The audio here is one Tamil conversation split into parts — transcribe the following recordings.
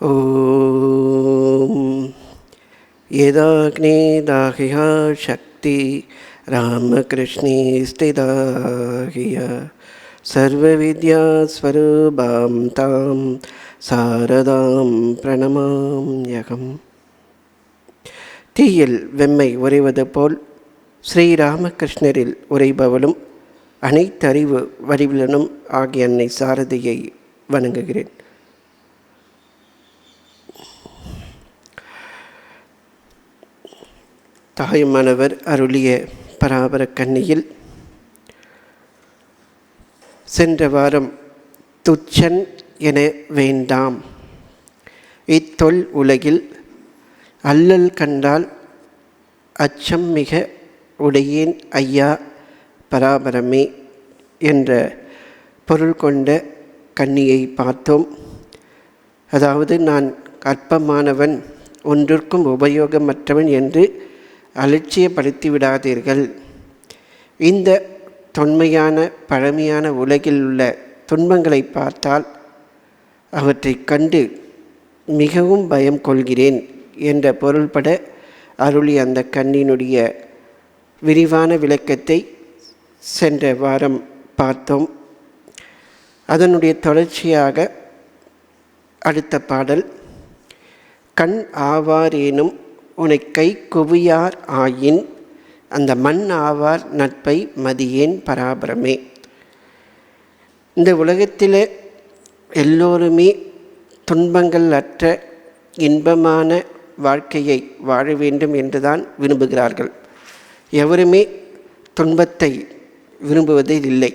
ஓம் யதாக்னேதாஹ்யா சக்தி ராமகிருஷ்ணே ஸ்திதாஹ்ய சர்வவித்யாஸ்வரூபாம் தாம் சாரதாம் பிரணமாம்யகம். தீயில் வெம்மை உறைவது போல் ஸ்ரீராமகிருஷ்ணரில் உறைபவளும் அனைத்தறிவு வடிவிலனும் ஆகிய அன்னை சாரதியை வணங்குகிறேன். தாயுமானவர் அருளிய பராபர கன்னியில் சென்ற வாரம் துச்சன் என வேண்டாம், இத்தொல் உலகில் அல்லல் கண்டால் அச்சம் மிக உடையேன் ஐயா பராபரமே என்ற பொருள் கொண்ட கன்னியை பார்த்தோம். அதாவது நான் அற்பமானவன், ஒன்றிற்கும் உபயோகமற்றவன் என்று அலட்சியப்படுத்தி விடாதீர்கள். இந்த தொன்மையான பழமையான உலகில் உள்ள துன்பங்களை பார்த்தால் அவற்றை கண்டு மிகவும் பயம் கொள்கிறேன் என்ற பொருள்பட அருளி அந்த கண்ணினுடைய விரிவான விளக்கத்தை சென்ற வாரம் பார்த்தோம். அதனுடைய தொடர்ச்சியாக அடுத்த பாடல், கண் ஆவாரேனும் உனை கை குவியார் ஆயின் அந்த மண் ஆவார் நட்பை மதியேன் பராபரமே. இந்த உலகத்தில் எல்லோருமே துன்பங்கள் அற்ற இன்பமான வாழ்க்கையை வாழ வேண்டும் என்றுதான் விரும்புகிறார்கள். எவருமே துன்பத்தை விரும்புவதே இல்லை.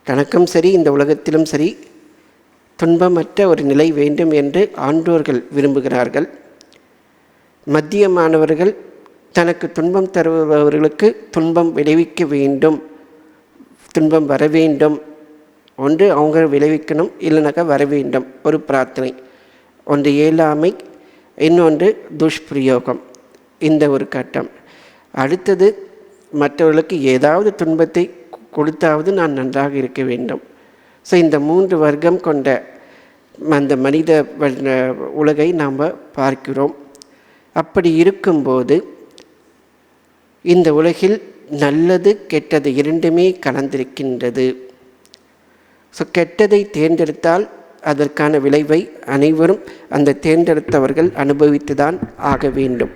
தனக்கும் சரி இந்த உலகத்திலும் சரி துன்பமற்ற ஒரு நிலை வேண்டும் என்று ஆன்றோர்கள் விரும்புகிறார்கள். மத்தியமானவர்கள் தனக்கு துன்பம் தருபவர்களுக்கு துன்பம் விளைவிக்க வேண்டும், துன்பம் வர வேண்டும், ஒன்று அவங்க விளைவிக்கணும், இல்லைனாக்கா வர வேண்டும், ஒரு பிரார்த்தனை. ஒன்று இயலாமை, இன்னொன்று துஷ்பிரயோகம், இந்த ஒரு கட்டம். அடுத்தது மற்றவர்களுக்கு ஏதாவது துன்பத்தை கொடுத்தாவது நான் நன்றாக இருக்க வேண்டும். ஸோ இந்த 3 வர்க்கம் கொண்ட அந்த மனித உலகை நாம் பார்க்கிறோம். அப்படி இருக்கும்போது இந்த உலகில் நல்லது கெட்டது இரண்டுமே கலந்திருக்கின்றது. ஸோ கெட்டதை தேர்ந்தெடுத்தால் அதற்கான விளைவை அனைவரும் அந்த தேர்ந்தெடுத்தவர்கள் அனுபவித்துதான் ஆக வேண்டும்.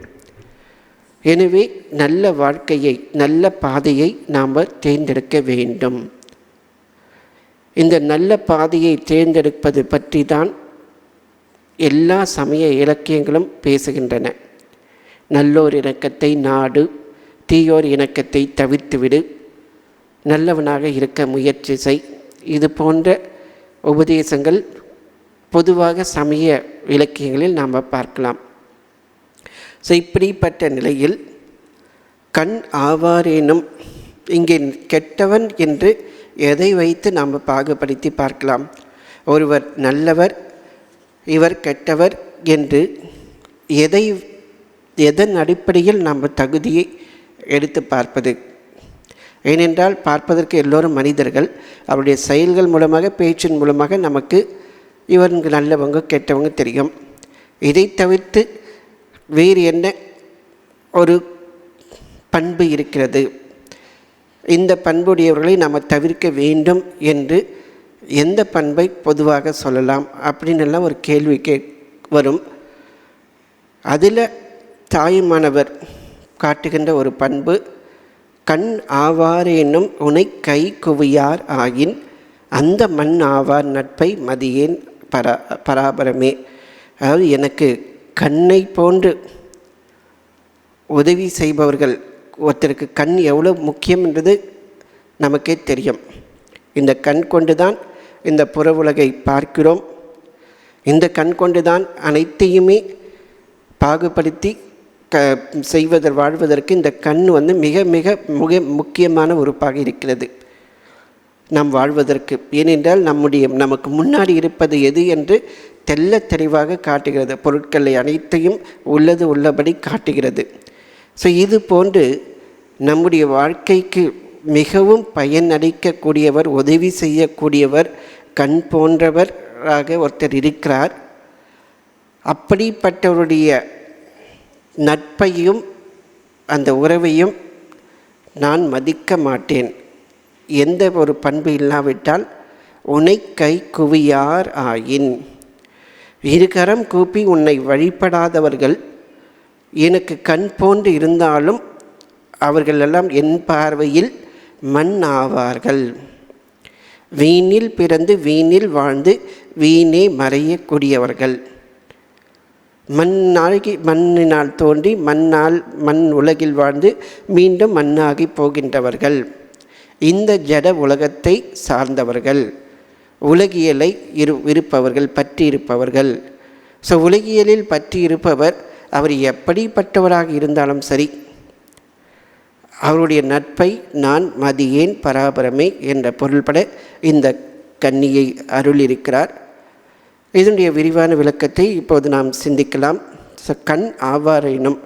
எனவே நல்ல வாழ்க்கையை, நல்ல பாதையை நாம் தேர்ந்தெடுக்க வேண்டும். இந்த நல்ல பாதையை தேர்ந்தெடுப்பது பற்றி தான் எல்லா சமய இலக்கியங்களும் பேசுகின்றன. நல்லோர் இணக்கத்தை நாடு, தீயோர் இணக்கத்தை தவிர்த்துவிடு, நல்லவனாக இருக்க முயற்சி செய், இது போன்ற உபதேசங்கள் பொதுவாக சமய இலக்கியங்களில் நாம் பார்க்கலாம். ஸோ இப்படிப்பட்ட நிலையில் கண் ஆவாரேனும், இங்கே கெட்டவன் என்று எதை வைத்து நாம் பாகுபடுத்தி பார்க்கலாம்? ஒருவர் நல்லவர், இவர் கெட்டவர் என்று எதன் அடிப்படையில் நாம் தகுதியை எடுத்து பார்ப்பது? ஏனென்றால் பார்ப்பதற்கு எல்லோரும் மனிதர்கள். அவருடைய செயல்கள் மூலமாக, பேச்சின் மூலமாக நமக்கு இவங்க நல்லவங்க கெட்டவங்க தெரியும். இதை தவிர்த்து வேறு என்ன ஒரு பண்பு இருக்கிறது? இந்த பண்புடையவர்களை நாம் தவிர்க்க வேண்டும் என்று எந்த பண்பை பொதுவாக சொல்லலாம் அப்படின்னெல்லாம் ஒரு கேள்வி வரும். அதில் தாயுமானவர் காட்டுகின்ற ஒரு பண்பு, கண் ஆவாரேனும் உனை கை குவியார் ஆயின் அந்த மண் ஆவார் நட்பை மதியேன் பராபரமே. அதாவது எனக்கு கண்ணை போன்று உதவி செய்பவர்கள், ஒருத்தருக்கு கண் எவ்வளோ முக்கியம் என்றது நமக்கே தெரியும். இந்த கண் கொண்டு தான் இந்த புற உலகை பார்க்கிறோம். இந்த கண் கொண்டு தான் அனைத்தையுமே பாகுபடுத்தி வாழ்வதற்கு இந்த கண் மிக மிக மிக முக்கியமான உறுப்பாக இருக்கிறது நாம் வாழ்வதற்கு. ஏனென்றால் நமக்கு முன்னாடி இருப்பது எது என்று தெள்ள தெளிவாக காட்டுகிறது. பொருட்களை அனைத்தையும் உள்ளபடி காட்டுகிறது. ஸோ இது போன்று நம்முடைய வாழ்க்கைக்கு மிகவும் பயனளிக்கக்கூடியவர், உதவி செய்யக்கூடியவர், கண் போன்றவராக ஒருத்தர் இருக்கிறார். அப்படிப்பட்டவருடைய நட்பையும் அந்த உறவையும் நான் மதிக்க மாட்டேன். எந்த ஒரு பண்பு இல்லாவிட்டால் உன்னை கை குவியார் ஆயின், இருகரம் கூப்பி உன்னை வழிபடாதவர்கள் எனக்கு கண் போன்று இருந்தாலும் அவர்களெல்லாம் என் பார்வையில் மண் ஆவார்கள். வீணில் பிறந்து வீணில் வாழ்ந்து வீணே மறையக்கூடியவர்கள், மண்ணினால் தோன்றி மண் உலகில் வாழ்ந்து மீண்டும் மண்ணாகி போகின்றவர்கள், இந்த ஜட உலகத்தை சார்ந்தவர்கள், உலகியலை இருப்பவர்கள், பற்றி இருப்பவர்கள். ஸோ உலகியலில் பற்றி இருப்பவர் அவர் எப்படிப்பட்டவராக இருந்தாலும் சரி, அவருடைய நட்பை நான் மதியேன் பராபரமே என்ற பொருள்பட இந்த கன்னியை அருளியிருக்கிறார். இதனுடைய விரிவான விளக்கத்தை இப்போது நாம் சிந்திக்கலாம். கண் ஆவாரினும்,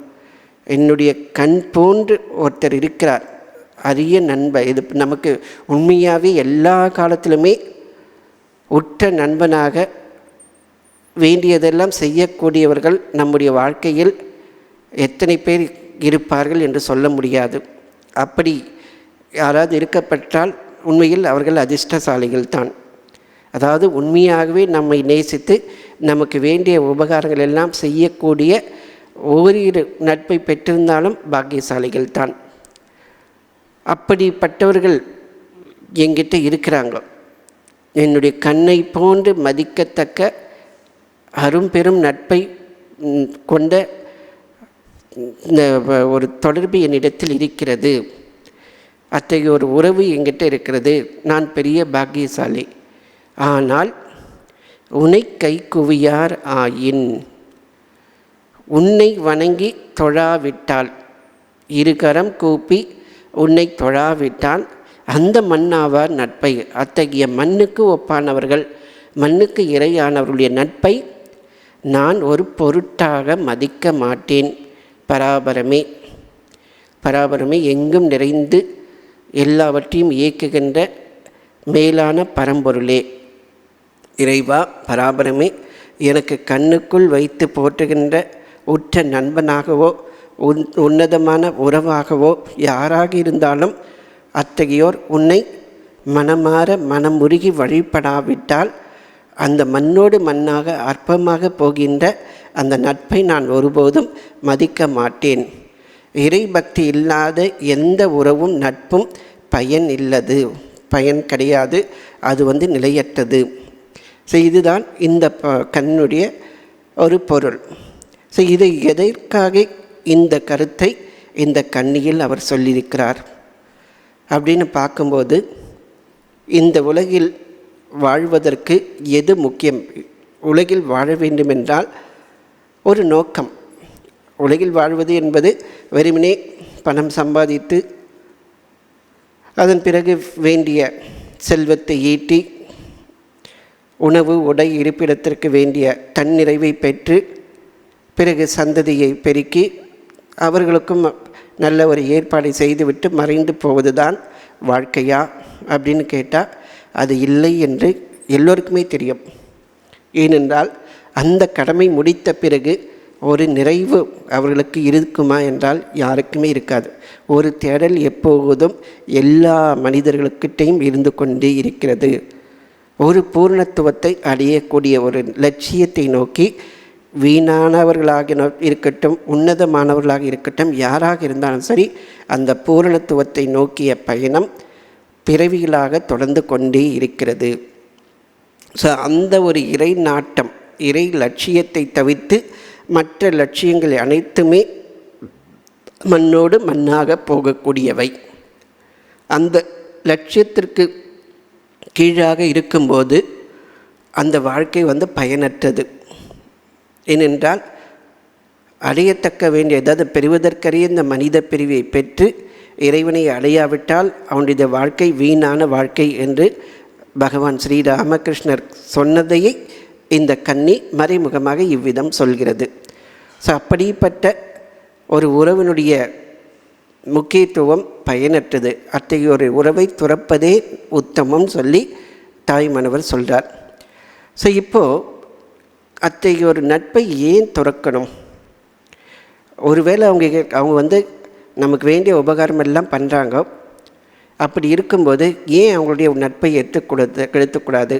என்னுடைய கண் போன்று ஒருத்தர் இருக்கிறார், அரிய நண்பர். இது நமக்கு உண்மையாகவே எல்லா காலத்திலுமே உற்ற நண்பனாக வேண்டியதெல்லாம் செய்யக்கூடியவர்கள் நம்முடைய வாழ்க்கையில் எத்தனை பேர் இருப்பார்கள் என்று சொல்ல முடியாது. அப்படி யாராவது இருக்கப்பட்டால் உண்மையில் அவர்கள் அதிர்ஷ்டசாலிகள் தான். அதாவது உண்மையாகவே நம்மை நேசித்து நமக்கு வேண்டிய உபகாரங்கள் எல்லாம் செய்யக்கூடிய ஓரிரு நட்பை பெற்றிருந்தாலும் பாக்கியசாலிகள் தான். அப்படிப்பட்டவர்கள் என்கிட்ட இருக்கிறாங்க. என்னுடைய கண்ணை போன்று மதிக்கத்தக்க அரும்பெரும் நட்பை கொண்ட ஒரு தொடர்பு என்னிடத்தில் இருக்கிறது, அத்தகைய ஒரு உறவு என்கிட்ட இருக்கிறது, நான் பெரிய பாக்கியசாலி. ஆனால் உன்னை கை குவியார் ஆயின், உன்னை வணங்கி தொழாவிட்டால், இருகரம் கூப்பி உன்னை தொழாவிட்டால் அந்த மண்ணாவார் நட்பை, அத்தகைய மண்ணுக்கு ஒப்பானவர்கள், மண்ணுக்கு இறையானவர்களுடைய நட்பை நான் ஒரு பொருட்டாக மதிக்க மாட்டேன். பராபரமே, பராபரமே எங்கும் நிறைந்து எல்லாவற்றையும் இயக்குகின்ற மேலான பரம்பொருளே, இறைவா பராபரமே, எனக்கு கண்ணுக்குள் வைத்து போற்றுகின்ற உற்ற நண்பனாகவோ உன்னதமான உறவாகவோ யாராக இருந்தாலும் அத்தகையோர் உன்னை மனமாற மனமுருகி வழிபடாவிட்டால் அந்த மண்ணோடு மண்ணாக அற்பமாக போகின்ற அந்த நட்பை நான் ஒருபோதும் மதிக்க மாட்டேன். இறை பக்தி இல்லாத எந்த உறவும் நட்பும் பயன் இல்லது, பயன் கிடையாது, அது நிலையற்றது. ஸோ இதுதான் இந்த கண்ணுடைய ஒரு பொருள். ஸோ இதை எதற்காக இந்த கருத்தை இந்த கன்னியில் அவர் சொல்லியிருக்கிறார் அப்படின்னு பார்க்கும்போது, இந்த உலகில் வாழ்வதற்கு எது முக்கியம்? உலகில் வாழ வேண்டுமென்றால் ஒரு நோக்கம். உலகில் வாழ்வது என்பது வெறுமனே பணம் சம்பாதித்து அதன் பிறகு வேண்டிய செல்வத்தை ஈட்டி உணவு உடை இருப்பிடத்திற்கு வேண்டிய தன்னிறைவை பெற்று பிறகு சந்ததியை பெருக்கி அவர்களுக்கும் நல்ல ஒரு ஏற்பாடை செய்துவிட்டு மறைந்து போவது தான் வாழ்க்கையா அப்படின்னு கேட்டால் அது இல்லை என்று எல்லோருக்குமே தெரியும். ஏனென்றால் அந்த கடமை முடித்த பிறகு ஒரு நிறைவு அவர்களுக்கு இருக்குமா என்றால் யாருக்குமே இருக்காது. ஒரு தேடல் எப்போதும் எல்லா மனிதர்களுக்கிட்டையும் இருந்து கொண்டே இருக்கிறது. ஒரு பூர்ணத்துவத்தை அடையக்கூடிய ஒரு லட்சியத்தை நோக்கி வீணானவர்களாக இருக்கட்டும் உன்னதமானவர்களாக இருக்கட்டும் யாராக இருந்தாலும் சரி, அந்த பூரணத்துவத்தை நோக்கிய பயணம் பிறவிகளாக தொடர்ந்து கொண்டே இருக்கிறது. ஸோ அந்த ஒரு இறை நாட்டம், இறை லட்சியத்தை தவிர்த்து மற்ற லட்சியங்கள் அனைத்துமே மண்ணோடு மண்ணாக போகக்கூடியவை. அந்த லட்சியத்திற்கு கீழாக இருக்கும்போது அந்த வாழ்க்கை பயனற்றது. ஏனென்றால் அடையத்தக்க வேண்டிய, ஏதாவது பெறுவதற்கரிய இந்த மனித பிரிவை பெற்று இறைவனை அடையாவிட்டால் அவனுடைய வாழ்க்கை வீணான வாழ்க்கை என்று பகவான் ஸ்ரீராமகிருஷ்ணர் சொன்னதையே இந்த கன்னி மறைமுகமாக இவ்விதம் சொல்கிறது. ஸோ அப்படிப்பட்ட ஒரு உறவினுடைய முக்கியத்துவம் பயனற்றது. அத்தகைய ஒரு உறவை துறப்பதே உத்தமம் சொல்லி தாய்மானவர் சொல்கிறார். ஸோ இப்போது அத்தகைய ஒரு நட்பை ஏன் துறக்கணும்? ஒருவேளை அவங்க வந்து நமக்கு வேண்டிய உபகாரம் எல்லாம் பண்ணுறாங்க. அப்படி இருக்கும்போது ஏன் அவங்களுடைய நட்பை கெடுத்துக்கூடாது?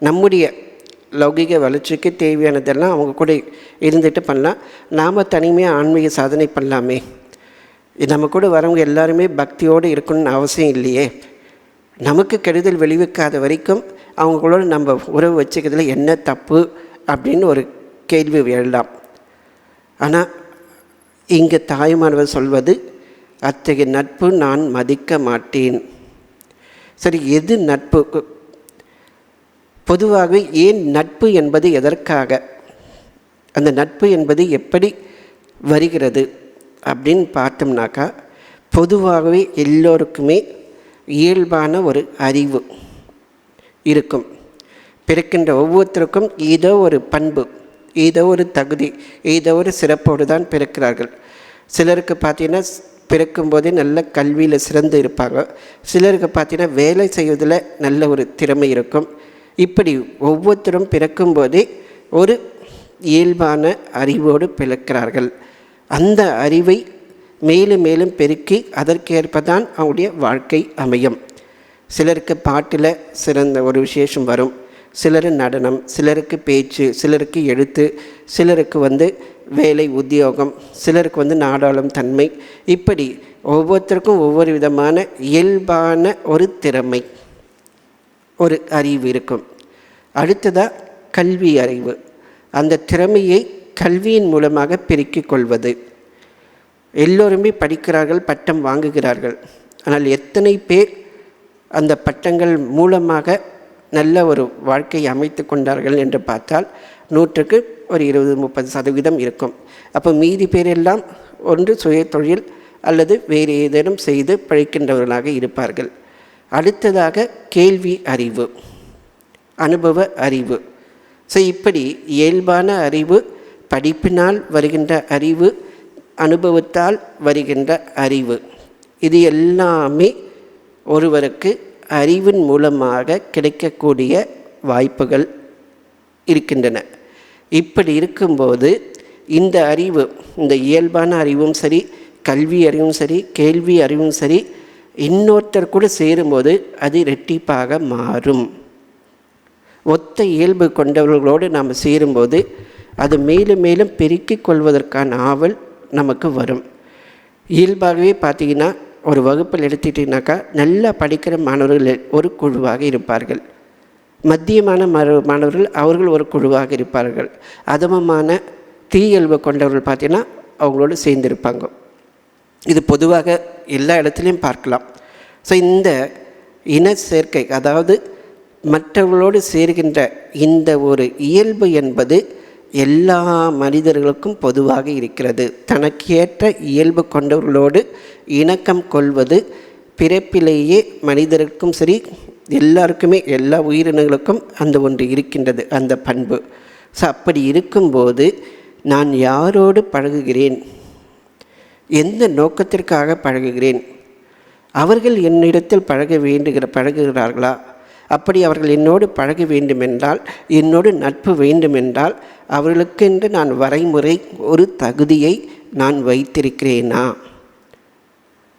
நம்முடைய லௌகிக வளர்ச்சிக்கு தேவையானதெல்லாம் அவங்க கூட இருந்துட்டு பண்ணலாம். நாம் தனிமையாக ஆன்மீக சாதனை பண்ணலாமே. நம்ம கூட வரவங்க எல்லாருமே பக்தியோடு இருக்கணும்னு அவசியம் இல்லையே. நமக்கு கெடுதல் விளைவிக்காத வரைக்கும் அவங்களோட நம்ம உறவு வச்சுக்கிறதுல என்ன தப்பு அப்படின்னு ஒரு கேள்வி எழலாம். ஆனால் இங்கே தாயுமானவர் சொல்வது, அத்தகைய நட்பு நான் மதிக்க மாட்டேன். சரி, எது நட்பு? பொதுவாகவே ஏன் நட்பு என்பது எதற்காக, அந்த நட்பு என்பது எப்படி வருகிறது அப்படின்னு பார்த்தோம்னாக்கா, பொதுவாகவே எல்லோருக்குமே இயல்பான ஒரு அறிவு இருக்கும். பிறக்கின்ற ஒவ்வொருத்தருக்கும் ஏதோ ஒரு பண்பு, ஏதோ ஒரு தகுதி, ஏதோ ஒரு சிறப்போடு தான் பிறக்கிறார்கள். சிலருக்கு பார்த்தீங்கன்னா பிறக்கும்போதே நல்ல கல்வியில் சிறந்து இருப்பாங்க. சிலருக்கு பார்த்தீங்கன்னா வேலை செய்வதில் நல்ல ஒரு திறமை இருக்கும். இப்படி ஒவ்வொருத்தரும் பிறக்கும்போதே ஒரு இயல்பான அறிவோடு பிறக்கிறார்கள். அந்த அறிவை மேலும் மேலும் பெருக்கி அதற்கேற்பதான் அவங்களுடைய வாழ்க்கை அமையும். சிலருக்கு பாட்டில் சிறந்த ஒரு விசேஷம் வரும், சிலர் நடனம், சிலருக்கு பேச்சு, சிலருக்கு எழுத்து, சிலருக்கு வேலை உத்தியோகம், சிலருக்கு நாடாளும் தன்மை. இப்படி ஒவ்வொருத்தருக்கும் ஒவ்வொரு விதமான இயல்பான ஒரு திறமை, ஒரு அறிவு இருக்கும். அடுத்ததாக கல்வி அறிவு. அந்த திறமையை கல்வியின் மூலமாக பெருக்கிக் கொள்வது. எல்லோருமே படிக்கிறார்கள், பட்டம் வாங்குகிறார்கள். ஆனால் எத்தனை பேர் அந்த பட்டங்கள் மூலமாக நல்ல ஒரு வாழ்க்கையை அமைத்து கொண்டார்கள் என்று பார்த்தால் 100க்கு ஒரு 20-30% இருக்கும். அப்போ மீதி பேரெல்லாம் ஒன்று சுய தொழில் அல்லது வேறு ஏதேனும் செய்து பழிக்கின்றவர்களாக இருப்பார்கள். அடுத்ததாக கேள்வி அறிவு, அனுபவ அறிவு. ஸோ இப்படி இயல்பான அறிவு, படிப்பினால் வருகின்ற அறிவு, அனுபவத்தால் வருகின்ற அறிவு, இது எல்லாமே ஒருவருக்கு அறிவின் மூலமாக கிடைக்கக்கூடிய வாய்ப்புகள் இருக்கின்றன. இப்படி இருக்கும்போது இந்த அறிவு, இந்த இயல்பான அறிவும் சரி, கல்வி அறிவும் சரி, கேள்வி அறிவும் சரி, இன்னொருத்தர் கூட சேரும்போது அது இரட்டிப்பாக மாறும். ஒத்த இயல்பு கொண்டவர்களோடு நாம் சேரும்போது அது மேலும் மேலும் பெருக்கிக் கொள்வதற்கான ஆவல் நமக்கு வரும். இயல்பாகவே பார்த்திங்கன்னா ஒரு வகுப்பில் எடுத்துட்டிங்கனாக்கா நல்லா படிக்கிற மாணவர்கள் ஒரு குழுவாக இருப்பார்கள். மத்தியமான மாணவர்கள் அவர்கள் ஒரு குழுவாக இருப்பார்கள். அதமமான தீயல்பு கொண்டவர்கள் பார்த்திங்கன்னா அவங்களோடு சேர்ந்திருப்பாங்க. இது பொதுவாக எல்லா இடத்துலையும் பார்க்கலாம். ஸோ இந்த இன சேர்க்கை, அதாவது மற்றவர்களோடு சேர்கின்ற இந்த ஒரு இயல்பு என்பது எல்லா மனிதர்களுக்கும் பொதுவாக இருக்கிறது. தனக்கேற்ற இயல்பு கொண்டவர்களோடு இணக்கம் கொள்வது பிறப்பிலேயே மனிதருக்கும் சரி, எல்லாருக்குமே, எல்லா உயிரினங்களுக்கும் அந்த ஒன்று இருக்கின்றது, அந்த பண்பு. ஸோ அப்படி இருக்கும்போது நான் யாரோடு பழகுகிறேன், எந்த நோக்கத்திற்காக பழகுகிறேன், அவர்கள் என்னிடத்தில் பழகுகிறார்களா? அப்படி அவர்கள் என்னோடு பழக வேண்டுமென்றால், என்னோடு நட்பு வேண்டுமென்றால், அவர்களுக்கென்று நான் வரைமுறை, ஒரு தகுதியை நான் வைத்திருக்கிறேனா?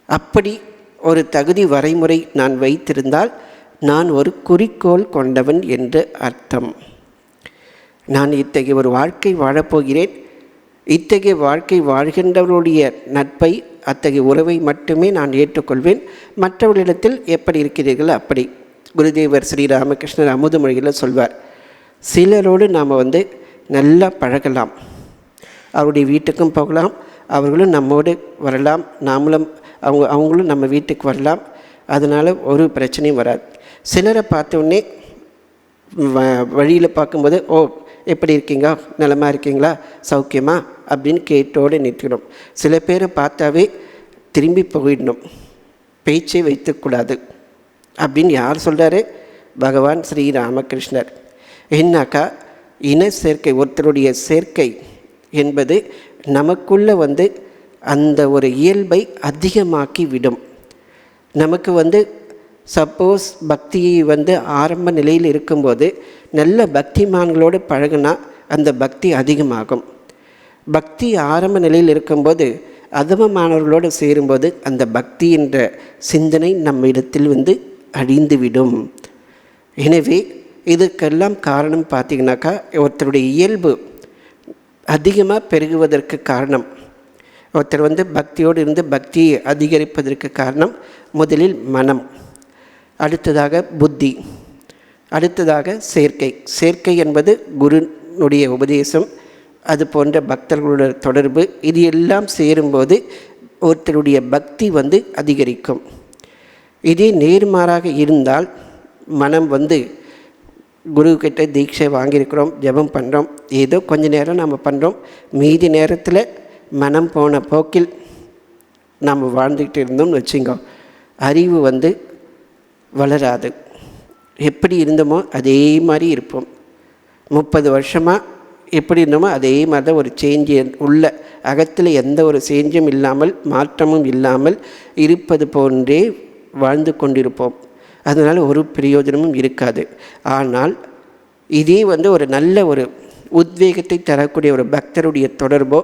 அப்படி ஒரு தகுதி வரைமுறை நான் வைத்திருந்தால் நான் ஒரு குறிக்கோள் கொண்டவன் என்று அர்த்தம். நான் இத்தகைய ஒரு வாழ்க்கை வாழப்போகிறேன், இத்தகைய வாழ்க்கை வாழ்கின்றவர்களுடைய நட்பை, அத்தகைய உறவை மட்டுமே நான் ஏற்றுக்கொள்வேன். மற்றவர்களிடத்தில் எப்படி இருக்கிறீர்கள் அப்படி. குருதேவர் ஸ்ரீ ராமகிருஷ்ணர் அமுதமொழியில் சொல்வார், சிலரோடு நாம் நல்லா பழகலாம், அவருடைய வீட்டுக்கும் போகலாம், அவர்களும் நம்மோடு வரலாம், அவங்களும் நம்ம வீட்டுக்கு வரலாம், அதனால் ஒரு பிரச்சனையும் வராது. சிலரை பார்த்தோன்னே வழியில் பார்க்கும்போது, ஓ எப்படி இருக்கீங்க, நலமாக இருக்கீங்களா, சௌக்கியமா அப்படின்னு கேட்டோடு நிற்கணும். சில பேரை பார்த்தாவே திரும்பி போயிடணும், பேச்சை வைத்துக்கூடாது அப்படின்னு யார் சொல்கிறாரு? பகவான் ஸ்ரீ ராமகிருஷ்ணர். என்னாக்கா இன சேர்க்கை, ஒருத்தருடைய சேர்க்கை என்பது நமக்குள்ளே அந்த ஒரு இயல்பை அதிகமாக்கி விடும். நமக்கு சப்போஸ் பக்தியை ஆரம்ப நிலையில் இருக்கும்போது நல்ல பக்திமான்களோடு பழகுனா அந்த பக்தி அதிகமாகும். பக்தி ஆரம்ப நிலையில் இருக்கும்போது அதமமானவர்களோடு சேரும்போது அந்த பக்தி என்ற சிந்தனை நம்ம இடத்தில் அழிந்துவிடும். எனவே இதுக்கெல்லாம் காரணம் பார்த்திங்கனாக்கா, ஒருத்தருடைய இயல்பு அதிகமாக பெருகுவதற்கு காரணம், ஒருத்தர் பக்தியோடு இருந்து பக்தியை அதிகரிப்பதற்கு காரணம் முதலில் மனம், அடுத்ததாக புத்தி, அடுத்ததாக சேர்க்கை என்பது குருனுடைய உபதேசம், அது போன்ற பக்தர்களுடைய தொடர்பு, இது எல்லாம் சேரும்போது ஒருத்தருடைய பக்தி அதிகரிக்கும். இதே நேர்மாறாக இருந்தால் மனம் குருக்கிட்ட தீட்சை வாங்கியிருக்கிறோம், ஜெபம் பண்ணுறோம், ஏதோ கொஞ்ச நேரம் நம்ம பண்ணுறோம், மீதி நேரத்தில் மனம் போன போக்கில் நாம் வாழ்ந்துக்கிட்டு இருந்தோம்னு வச்சுங்க, அறிவு வளராது. எப்படி இருந்தோமோ அதே மாதிரி இருப்போம். 30 வருஷமாக எப்படி இருந்தோமோ அதே மாதிரி தான் ஒரு சேஞ்சு உள்ள அகத்தில் எந்த ஒரு சேஞ்சும் இல்லாமல் மாற்றமும் இல்லாமல் இருப்பது போன்றே வாழ்ந்து கொண்டிருப்போம். அதனால் ஒரு பிரயோஜனமும் இருக்காது. ஆனால் இதே ஒரு நல்ல ஒரு உத்வேகத்தை தரக்கூடிய ஒரு பக்தருடைய தொடர்போ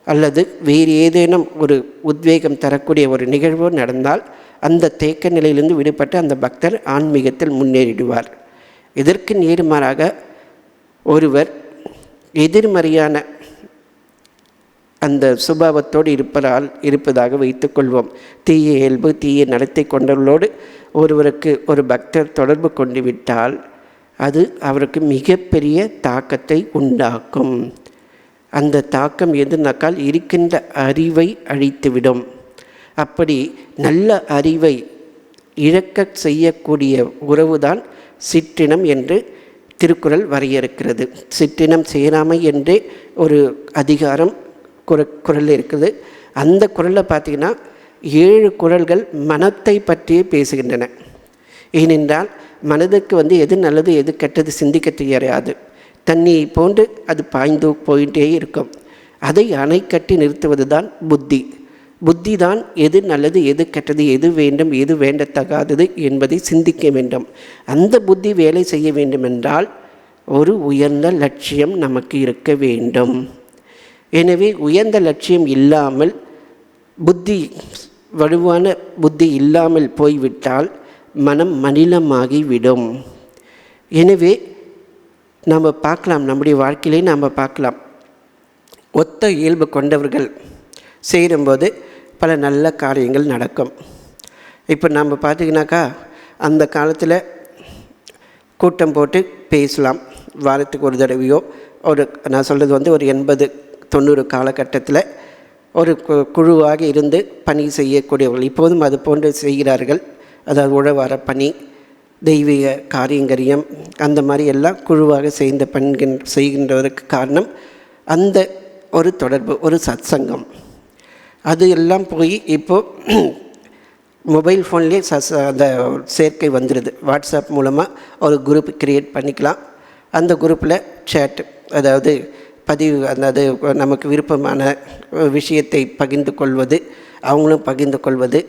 அல்லது வேறு ஏதேனும் ஒரு உத்வேகம் தரக்கூடிய ஒரு நிகழ்வோ நடந்தால் அந்த தேக்க நிலையிலிருந்து விடுபட்டு அந்த பக்தர் ஆன்மீகத்தில் முன்னேறிடுவார். இதற்கு நேர்மாறாக ஒருவர் எதிர்மறையான அந்த சுபாவத்தோடு இருப்பதாக வைத்துக்கொள்வோம். தீய இயல்பு தீய நடத்தை கொண்டவர்களோடு ஒருவருக்கு ஒரு பக்தர் தொடர்பு கொண்டு விட்டால் அது அவருக்கு மிகப்பெரிய தாக்கத்தை உண்டாக்கும். அந்த தாக்கம் எதுனாக்கால் இருக்கின்ற அறிவை அழித்துவிடும். அப்படி நல்ல அறிவை இழக்க செய்யக்கூடிய உறவுதான் சிற்றினம் என்று திருக்குறள் வரையறுக்கிறது. சிற்றினம் சேராமை என்றே ஒரு அதிகாரம் குறள் இருக்குது. அந்த குறளில் பார்த்திங்கன்னா 7 குறள்கள் மனத்தை பற்றியே பேசுகின்றன. ஏனென்றால் மனதுக்கு எது நல்லது எது கெட்டது சிந்திக்க தெரியாது. தண்ணியை போன்று அது பாய்ந்து போயிட்டே இருக்கும். அதை அணை கட்டி நிறுத்துவது தான் புத்தி. புத்தி தான் எது நல்லது எது கெட்டது எது வேண்டும் எது வேண்டத்தகாதது என்பதை சிந்திக்க வேண்டும். அந்த புத்தி வேலை செய்ய வேண்டுமென்றால் ஒரு உயர்ந்த லட்சியம் நமக்கு இருக்க வேண்டும். எனவே உயர்ந்த லட்சியம் இல்லாமல் புத்தி வலுவான புத்தி இல்லாமல் போய்விட்டால் மனம் மலினமாகிவிடும். எனவே நாம் பார்க்கலாம், நம்முடைய வாழ்க்கையிலே நாம் பார்க்கலாம், ஒத்த இயல்பு கொண்டவர்கள் சேரும்போது பல நல்ல காரியங்கள் நடக்கும். இப்போ நம்ம பார்த்திங்கனாக்கா அந்த காலத்தில் கூட்டம் போட்டு பேசலாம், வாரத்துக்கு ஒரு தடவையோ நான் சொல்கிறது ஒரு 80-90 காலகட்டத்தில் ஒரு குழுவாக இருந்து பணி செய்யக்கூடியவர்கள் இப்போதும் அது போன்று செய்கிறார்கள். அதாவது உழவார பணி, தெய்வீக காரியங்கரியம், அந்த மாதிரி எல்லாம் குழுவாக செய்கின்றதற்கு காரணம் அந்த ஒரு தொடர்பு, ஒரு சத்சங்கம். அது எல்லாம் போய் இப்போது மொபைல் ஃபோன்லேயே அந்த சேர்க்கை வந்துடுது. வாட்ஸ்அப் மூலமாக ஒரு குரூப் க்ரியேட் பண்ணிக்கலாம். அந்த குரூப்பில் சேட், அதாவது பதிவு, அதாவது நமக்கு விருப்பமான விஷயத்தை பகிர்ந்து கொள்வது, அவங்களும் பகிர்ந்து கொள்வது,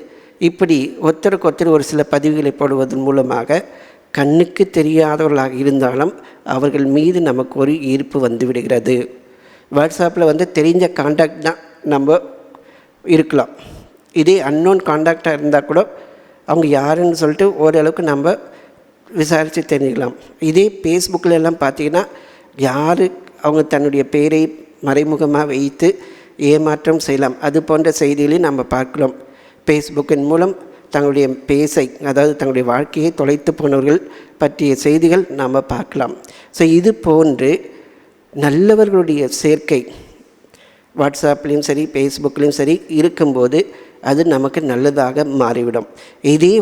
இப்படி ஒருத்தருக்கு ஒருத்தர் ஒரு சில பதிவுகளை போடுவதன் மூலமாக கண்ணுக்கு தெரியாதவர்களாக இருந்தாலும் அவர்கள் மீது நமக்கு ஒரு ஈர்ப்பு வந்து விடுகிறது. வாட்ஸ்அப்பில் தெரிஞ்ச காண்டாக்ட் தான் நம்ம இருக்கலாம். இதே அன்னோன் காண்டாக்டாக இருந்தால் கூட அவங்க யாருன்னு சொல்லிட்டு ஓரளவுக்கு நம்ம விசாரித்து தெரிஞ்சுக்கலாம். இதே ஃபேஸ்புக்கில் எல்லாம் பார்த்திங்கன்னா யார் அவங்க தன்னுடைய பேரை மறைமுகமாக வைத்து ஏமாற்றம் செய்யலாம். அது போன்ற செய்திகளையும் நம்ம பார்க்கலாம். ஃபேஸ்புக்கின் மூலம் தங்களுடைய பேசை, அதாவது தங்களுடைய வாழ்க்கையை தொலைத்து போனவர்கள் பற்றிய செய்திகள் நாம் பார்க்கலாம். ஸோ இது போன்று நல்லவர்களுடைய சேர்க்கை வாட்ஸ்அப்லேயும் சரி ஃபேஸ்புக்லேயும் சரி இருக்கும்போது அது நமக்கு நல்லதாக மாறிவிடும். இதே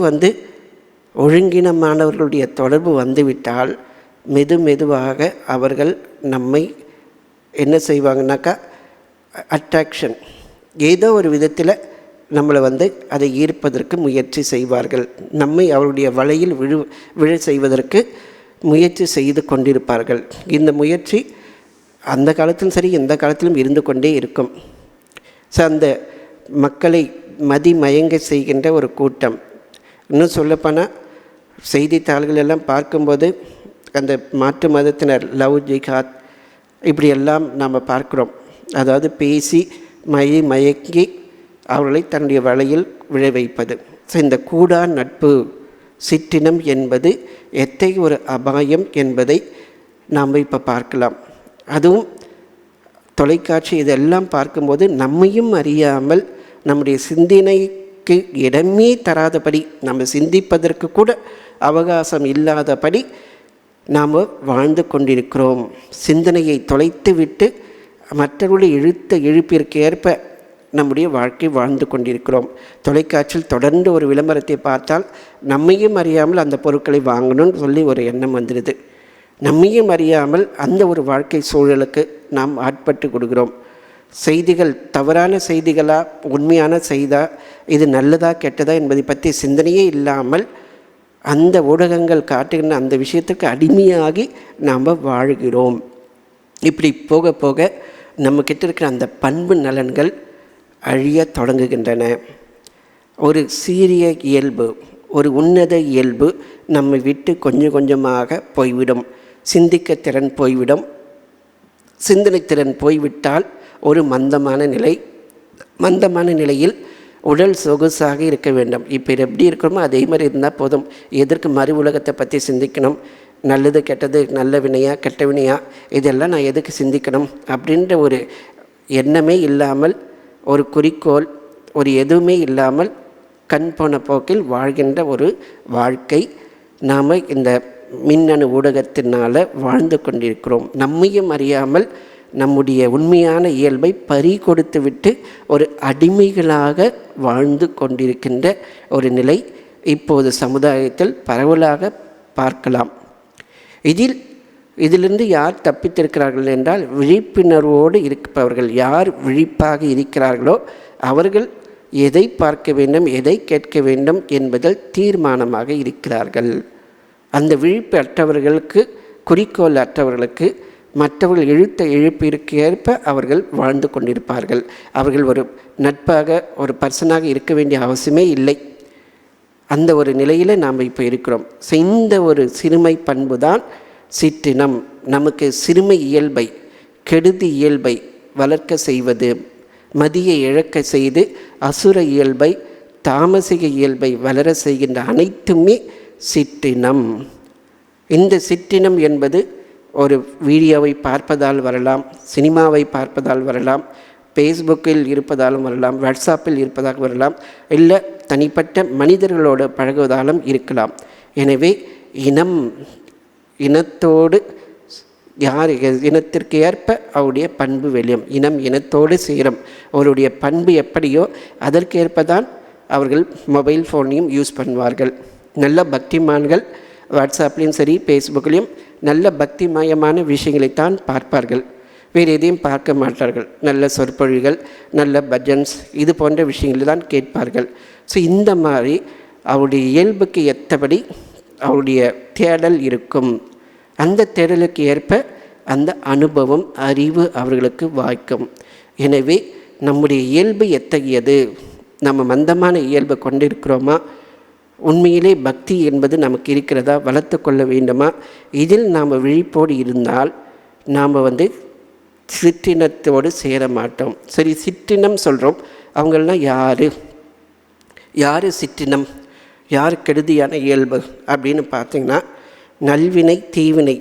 ஒழுங்கினமானவர்களுடைய தொடர்பு வந்துவிட்டால் மெதுவாக அவர்கள் நம்மை என்ன செய்வாங்கனாக்கா அட்ராக்ஷன், ஏதோ ஒரு விதத்தில் நம்மளை அதை ஈர்ப்பதற்கு முயற்சி செய்வார்கள். நம்மை அவருடைய வலையில் விழ செய்வதற்கு முயற்சி செய்து கொண்டிருப்பார்கள். இந்த முயற்சி அந்த காலத்திலும் சரி எந்த காலத்திலும் இருந்து கொண்டே இருக்கும். ஸோ அந்த மக்களை மதிமயங்க செய்கின்ற ஒரு கூட்டம். இன்னும் சொல்லப்போனால் செய்தித்தாள்கள் எல்லாம் பார்க்கும்போது அந்த மாற்று மதத்தினர் லவ் ஜிஹாத் இப்படியெல்லாம் நாம் பார்க்குறோம். அதாவது பேசி மயக்கி அவர்களை தன்னுடைய வலையில் விழ வைப்பது. ஸோ இந்த கூடா நட்பு சிற்றினம் என்பது எத்தகைய ஒரு அபாயம் என்பதை நாம் இப்போ பார்க்கலாம். அதுவும் தொலைக்காட்சி இதெல்லாம் பார்க்கும்போது நம்மையும் அறியாமல் நம்முடைய சிந்தனைக்கு இடமே தராதபடி, நம்ம சிந்திப்பதற்கு கூட அவகாசம் இல்லாதபடி நாம் வாழ்ந்து கொண்டிருக்கிறோம். சிந்தனையை தொலைத்து விட்டு மற்றவர்களுடைய இழுப்பிற்கு ஏற்ப நம்முடைய வாழ்க்கை வாழ்ந்து கொண்டிருக்கிறோம். தொலைக்காட்சியில் தொடர்ந்து ஒரு விளம்பரத்தை பார்த்தால் நம்மையும் அறியாமல் அந்த பொருட்களை வாங்கணும்னு சொல்லி ஒரு எண்ணம் வந்துடுது. நம்மையும் அறியாமல் அந்த ஒரு வாழ்க்கை சூழலுக்கு நாம் ஆட்பட்டு கொடுக்கிறோம். செய்திகள் தவறான செய்திகளா உண்மையான செய்தா, இது நல்லதா கெட்டதா என்பதை பற்றி சிந்தனையே இல்லாமல் அந்த ஊடகங்கள் காட்டுகின்ற அந்த விஷயத்துக்கு அடிமையாகி நாம் வாழ்கிறோம். இப்படி போக போக நம்மக்கிட்ட இருக்கிற அந்த பண்பு நலன்கள் அழிய தொடங்குகின்றன. ஒரு சீரிய இயல்பு, ஒரு உன்னத இயல்பு நம்மை விட்டு கொஞ்சம் கொஞ்சமாக போய்விடும். சிந்திக்க திறன் போய்விடும். சிந்தனை திறன் போய்விட்டால் ஒரு மந்தமான நிலையில் உடல் சொகுசாக இருக்க வேண்டும். இப்போ எப்படி இருக்கிறோமோ அதே மாதிரி இருந்தால் போதும். எதற்கு மறு உலகத்தை பற்றி சிந்திக்கணும்? நல்லது கெட்டது, நல்ல வினையா கெட்ட வினையா, இதெல்லாம் நான் எதுக்கு சிந்திக்கணும் அப்படின்ற ஒரு எண்ணமே இல்லாமல், ஒரு குறிக்கோள், ஒரு எதுவுமே இல்லாமல் கண் போன போக்கில் வாழ்கின்ற ஒரு வாழ்க்கை நாம் இந்த மின்னணு ஊடகத்தினால் வாழ்ந்து கொண்டிருக்கிறோம். நம்மையும் அறியாமல் நம்முடைய உண்மையான இயல்பை பறி கொடுத்து விட்டு ஒரு அடிமைகளாக வாழ்ந்து கொண்டிருக்கின்ற ஒரு நிலை இப்போது சமுதாயத்தில் பரவலாக பார்க்கலாம். இதிலிருந்து யார் தப்பித்திருக்கிறார்கள் என்றால், விழிப்புணர்வோடு இருப்பவர்கள். யார் விழிப்பாக இருக்கிறார்களோ அவர்கள் எதை பார்க்க வேண்டும், எதை கேட்க வேண்டும் என்பதில் தீர்மானமாக இருக்கிறார்கள். அந்த விழிப்பு அற்றவர்களுக்கு, குறிக்கோள் அற்றவர்களுக்கு மற்றவர்கள் இழுப்பிற்கு ஏற்ப அவர்கள் வாழ்ந்து கொண்டிருப்பார்கள். அவர்கள் ஒரு நட்பாக, ஒரு பர்சனாக இருக்க வேண்டிய அவசியமே இல்லை. அந்த ஒரு நிலையில் நாம் இப்போ இருக்கிறோம். இந்த ஒரு சிறுமை பண்பு தான் சிற்றினம். நமக்கு சிறுமை இயல்பை, கெடுதி இயல்பை வளர்க்க செய்வது, மதியை இழக்க செய்து அசுர இயல்பை, தாமசிக இயல்பை வளர செய்கின்ற அனைத்துமே சிற்றினம். இந்த சிற்றினம் என்பது ஒரு வீடியோவை பார்ப்பதால் வரலாம், சினிமாவை பார்ப்பதால் வரலாம், ஃபேஸ்புக்கில் இருப்பதாலும் வரலாம், வாட்ஸ்அப்பில் இருப்பதாக வரலாம், இல்லை தனிப்பட்ட மனிதர்களோடு பழகுவதாலும் இருக்கலாம். எனவே இனத்தோடு யார் இனத்திற்கு ஏற்ப அவருடைய பண்பு வெளியும். இனத்தோடு சேரும். அவருடைய பண்பு எப்படியோ அதற்கேற்பதான் அவர்கள் மொபைல் ஃபோனையும் யூஸ் பண்ணுவார்கள். நல்ல பக்திமான்கள் வாட்ஸ்அப்லேயும் சரி ஃபேஸ்புக்லேயும் நல்ல பக்திமயமான விஷயங்களைத்தான் பார்ப்பார்கள். வேறு எதையும் பார்க்க மாட்டார்கள். நல்ல சொற்பொழிகள், நல்ல பஜன்ஸ், இது போன்ற விஷயங்களை தான் கேட்பார்கள். ஸோ இந்த மாதிரி அவருடைய இயல்புக்கு ஏற்றபடி அவருடைய தேடல் இருக்கும். அந்த தேடலுக்கு ஏற்ப அந்த அனுபவம், அறிவு அவர்களுக்கு வாய்க்கும். எனவே நம்முடைய இயல்பு எத்தகையது? நம்ம மந்தமான இயல்பை கொண்டிருக்கிறோமா? உண்மையிலே பக்தி என்பது நமக்கு இருக்கிறதா? வளர்த்து கொள்ள வேண்டுமா? இதில் நாம் விழிப்போடு இருந்தால் நாம் சிற்றினத்தோடு சேர மாட்டோம். சரி, சிற்றினம் சொல்கிறோம். அவங்களெலாம் யார் சிற்றினம், யார் கெடுதியான இயல்பு அப்படின்னு பார்த்திங்கன்னா, நல்வினை தீவினை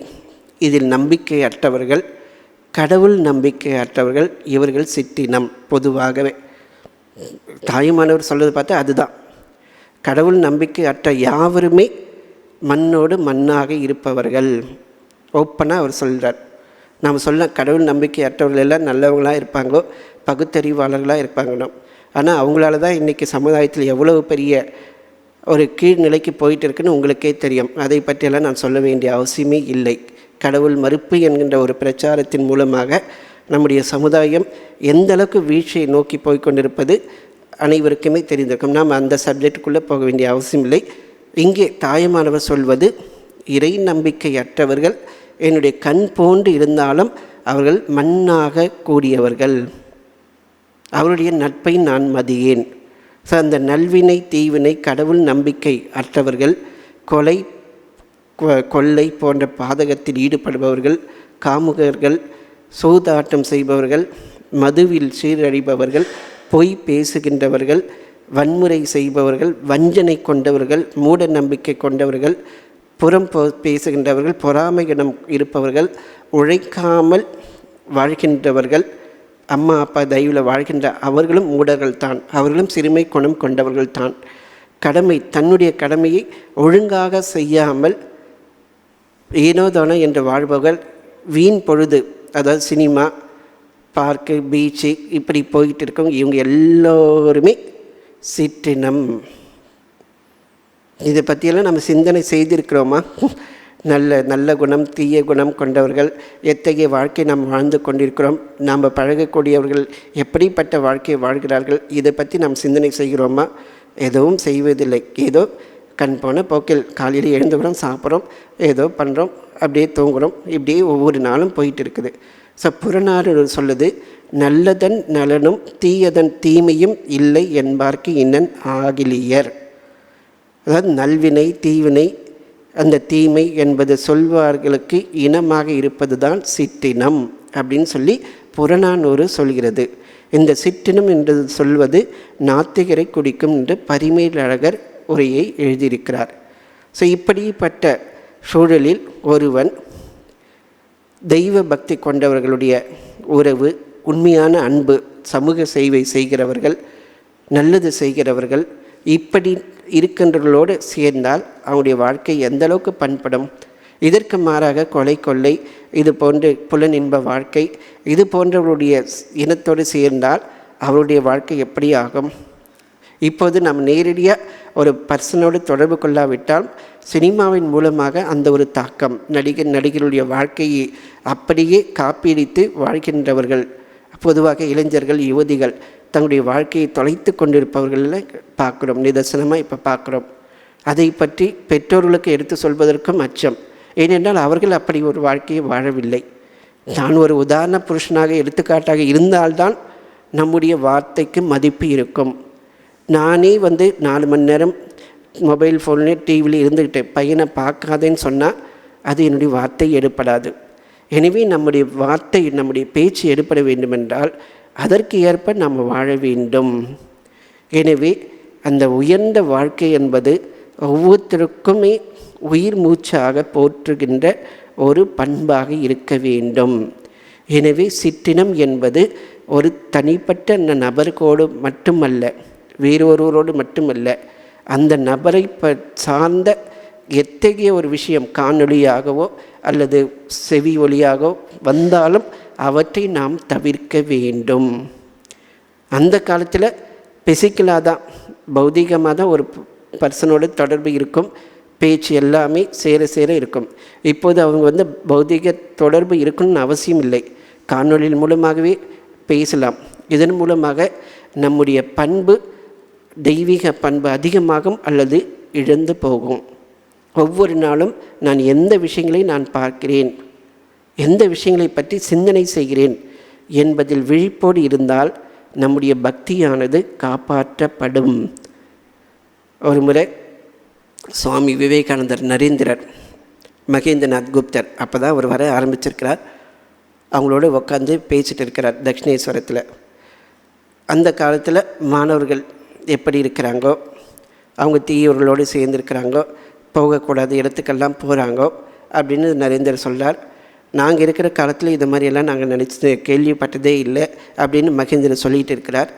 இதில் நம்பிக்கை அற்றவர்கள், கடவுள் நம்பிக்கை அற்றவர்கள், இவர்கள் சிற்றினம். பொதுவாகவே தாயுமானவர் சொல்வது பார்த்தா அதுதான். கடவுள் நம்பிக்கை அற்ற யாவருமே மண்ணோடு மண்ணாக இருப்பவர்கள். ஓப்பனாக அவர் சொல்கிறார். நாம் கடவுள் நம்பிக்கை அற்றவர்கள் எல்லாம் நல்லவங்களாக இருப்பாங்களோ, பகுத்தறிவாளர்களாக இருப்பாங்களோ. ஆனால் அவங்களால தான் இன்றைக்கி சமுதாயத்தில் எவ்வளவு பெரிய ஒரு கீழ்நிலைக்கு போயிட்டு இருக்குன்னு உங்களுக்கே தெரியும். அதை பற்றியெல்லாம் நான் சொல்ல வேண்டிய அவசியமே இல்லை. கடவுள் மறுப்பு என்கின்ற ஒரு பிரச்சாரத்தின் மூலமாக நம்முடைய சமுதாயம் எந்த அளவுக்கு வீழ்ச்சியை நோக்கி போய்கொண்டிருப்பது அனைவருக்குமே தெரிந்திருக்கும். நாம் அந்த சப்ஜெக்டுக்குள்ளே போக வேண்டிய அவசியம் இல்லை. இங்கே தாயுமானவர் சொல்வது, இறை நம்பிக்கை அற்றவர்கள் என்னுடைய கண் போன்று இருந்தாலும் அவர்கள் மண்ணாக கூடியவர்கள், அவருடைய நட்பை நான் மதியேன். ஸோ அந்த நல்வினை தீவினை கடவுள் நம்பிக்கை அற்றவர்கள், கொள்ளை போன்ற பாதகத்தில் ஈடுபடுபவர்கள், காமுகர்கள், சூதாட்டம் செய்பவர்கள், மதுவில் சீரழிபவர்கள், பொய் பேசுகின்றவர்கள், வன்முறை செய்பவர்கள், வஞ்சனை கொண்டவர்கள், மூட நம்பிக்கை கொண்டவர்கள், புறம் பேசுகின்றவர்கள், பொறாமை குணம் இருப்பவர்கள், உழைக்காமல் வாழ்கின்றவர்கள், அம்மா அப்பா தயவில் வாழ்கின்ற அவர்களும் மூடர்கள் தான். அவர்களும் சிறுமை குணம் கொண்டவர்கள் தான். தன்னுடைய கடமையை ஒழுங்காக செய்யாமல் ஏனோதானோ என்று வாழ்பவர்கள், வீண் பொழுது, அதாவது சினிமா, பார்க்கு, பீச்சு இப்படி போயிட்டு இருக்கவங்க, இவங்க எல்லோருமே சிற்றினம். இதை பற்றியெல்லாம் நம்ம சிந்தனை செய்திருக்கிறோமா? நல்ல குணம், தீய குணம் கொண்டவர்கள் எத்தகைய வாழ்க்கை நாம் வாழ்ந்து கொண்டிருக்கிறோம், நாம் பழகக்கூடியவர்கள் எப்படிப்பட்ட வாழ்க்கையை வாழ்கிறார்கள், இதை பற்றி நாம் சிந்தனை செய்கிறோமா? எதுவும் செய்வதில்லை. ஏதோ கண் போன போக்கில் காலையில் எழுந்துக்கிறோம், சாப்பிட்றோம், ஏதோ பண்ணுறோம், அப்படியே தூங்குகிறோம், இப்படியே ஒவ்வொரு நாளும் போயிட்டு இருக்குது. புறநாறு சொல்லுது, நல்லதன் நலனும் தீயதன் தீமையும் இல்லை என்பார்க்கு இன்னன் ஆகிலியர். அதாவது நல்வினை தீவினை அந்த தீமை என்பது சொல்வார்களுக்கு இனமாக இருப்பது தான் சிற்றினம் அப்படின்னு சொல்லி புறநானூறு சொல்கிறது. இந்த சிற்றினம் என்று சொல்வது நாத்திகரை குடிக்கும் என்று பரிமேலழகர் உரையை எழுதியிருக்கிறார். இப்படிப்பட்ட சூழலில் ஒருவன் தெய்வ பக்தி கொண்டவர்களுடைய உறவு, உண்மையான அன்பு, சமூக சேவை செய்கிறவர்கள், நல்லது செய்கிறவர்கள், இப்படி இருக்கின்றவர்களோடு சேர்ந்தால் அவனுடைய வாழ்க்கை எந்த அளவுக்கு பண்படும்? இதற்கு மாறாக கொலை, கொள்ளை, இது போன்ற புலனின்ப வாழ்க்கை, இது போன்றவருடைய இனத்தோடு சேர்ந்தால் அவருடைய வாழ்க்கை எப்படி ஆகும்? இப்போது நாம் நேரடியாக ஒரு பர்சனோடு தொடர்பு கொள்ளாவிட்டால் சினிமாவின் மூலமாக அந்த ஒரு தாக்கம், நடிகருடைய வாழ்க்கையை அப்படியே காப்பீடித்து வாழ்கின்றவர்கள், பொதுவாக இளைஞர்கள், யுவதிகள் தங்களுடைய வாழ்க்கையை தொலைத்து கொண்டிருப்பவர்களில் பார்க்குறோம், நிதர்சனமாக இப்போ பார்க்குறோம். அதை பற்றி பெற்றோர்களுக்கு எடுத்து சொல்வதற்கும் அச்சம். ஏனென்றால் அவர்கள் அப்படி ஒரு வாழ்க்கையை வாழவில்லை. நான் ஒரு உதாரண புருஷனாக எடுத்துக்காட்டாக இருந்தால்தான் நம்முடைய வார்த்தைக்கு மதிப்பு இருக்கும். நானே 4 மணி நேரம் மொபைல் ஃபோன்லேயே டிவியில் இருந்துக்கிட்டேன், பையனை பார்க்காதேன்னு சொன்னால் அது என்னுடைய வார்த்தை எடுப்படாது. எனவே நம்முடைய வார்த்தை, நம்முடைய பேச்சு எடுப்பட வேண்டுமென்றால் அதற்கு ஏற்ப நாம் வாழ வேண்டும். எனவே அந்த உயர்ந்த வாழ்க்கை என்பது ஒவ்வொருத்தருக்குமே உயிர் மூச்சாக போற்றுகின்ற ஒரு பண்பாக இருக்க வேண்டும். எனவே சிற்றினம் என்பது ஒரு தனிப்பட்ட நபருக்கோடு மட்டுமல்ல, வேறொருவரோடு மட்டுமல்ல, அந்த நபரை சார்ந்த எத்தகைய ஒரு விஷயம் காணொளியாகவோ அல்லது செவி ஒளியாகவோ வந்தாலும் அவற்றை நாம் தவிர்க்க வேண்டும். அந்த காலத்தில் பிசிக்கலாக தான், பௌதிகமாக தான் ஒரு பர்சனோட தொடர்பு இருக்கும், பேச்சு எல்லாமே சேர இருக்கும். இப்போது அவங்க பௌதிக தொடர்பு இருக்கணும்னு அவசியம் இல்லை, காணொளியின் மூலமாகவே பேசலாம். இதன் மூலமாக நம்முடைய பண்பு, தெய்வீக பண்பு அதிகமாகும் அல்லது இழந்து போகும். ஒவ்வொரு நாளும் நான் எந்த விஷயங்களை நான் பார்க்கிறேன், எந்த விஷயங்களை பற்றி சிந்தனை செய்கிறேன் என்பதில் விழிப்போடு இருந்தால் நம்முடைய பக்தியானது காப்பாற்றப்படும். ஒரு முறை சுவாமி விவேகானந்தர், நரேந்திரர், மகேந்திரநாத் குப்தர், அப்போ தான் அவர் வர ஆரம்பிச்சிருக்கிறார். அவங்களோட உட்காந்து பேசிகிட்டு இருக்கிறார் தட்சிணேஸ்வரத்தில். அந்த காலத்தில் மாணவர்கள் எப்படி இருக்கிறாங்கோ, அவங்க தீயவர்களோடு சேர்ந்துருக்கிறாங்கோ, போகக்கூடாத இடத்துக்கெல்லாம் போகிறாங்கோ அப்படின்னு நரேந்திரர் சொல்கிறார். நாங்கள் இருக்கிற காலத்தில் இது மாதிரியெல்லாம் நாங்கள் நினச்சி கேள்விப்பட்டதே இல்லை அப்படின்னு மகேந்திரன் சொல்லிகிட்டு இருக்கிறார்.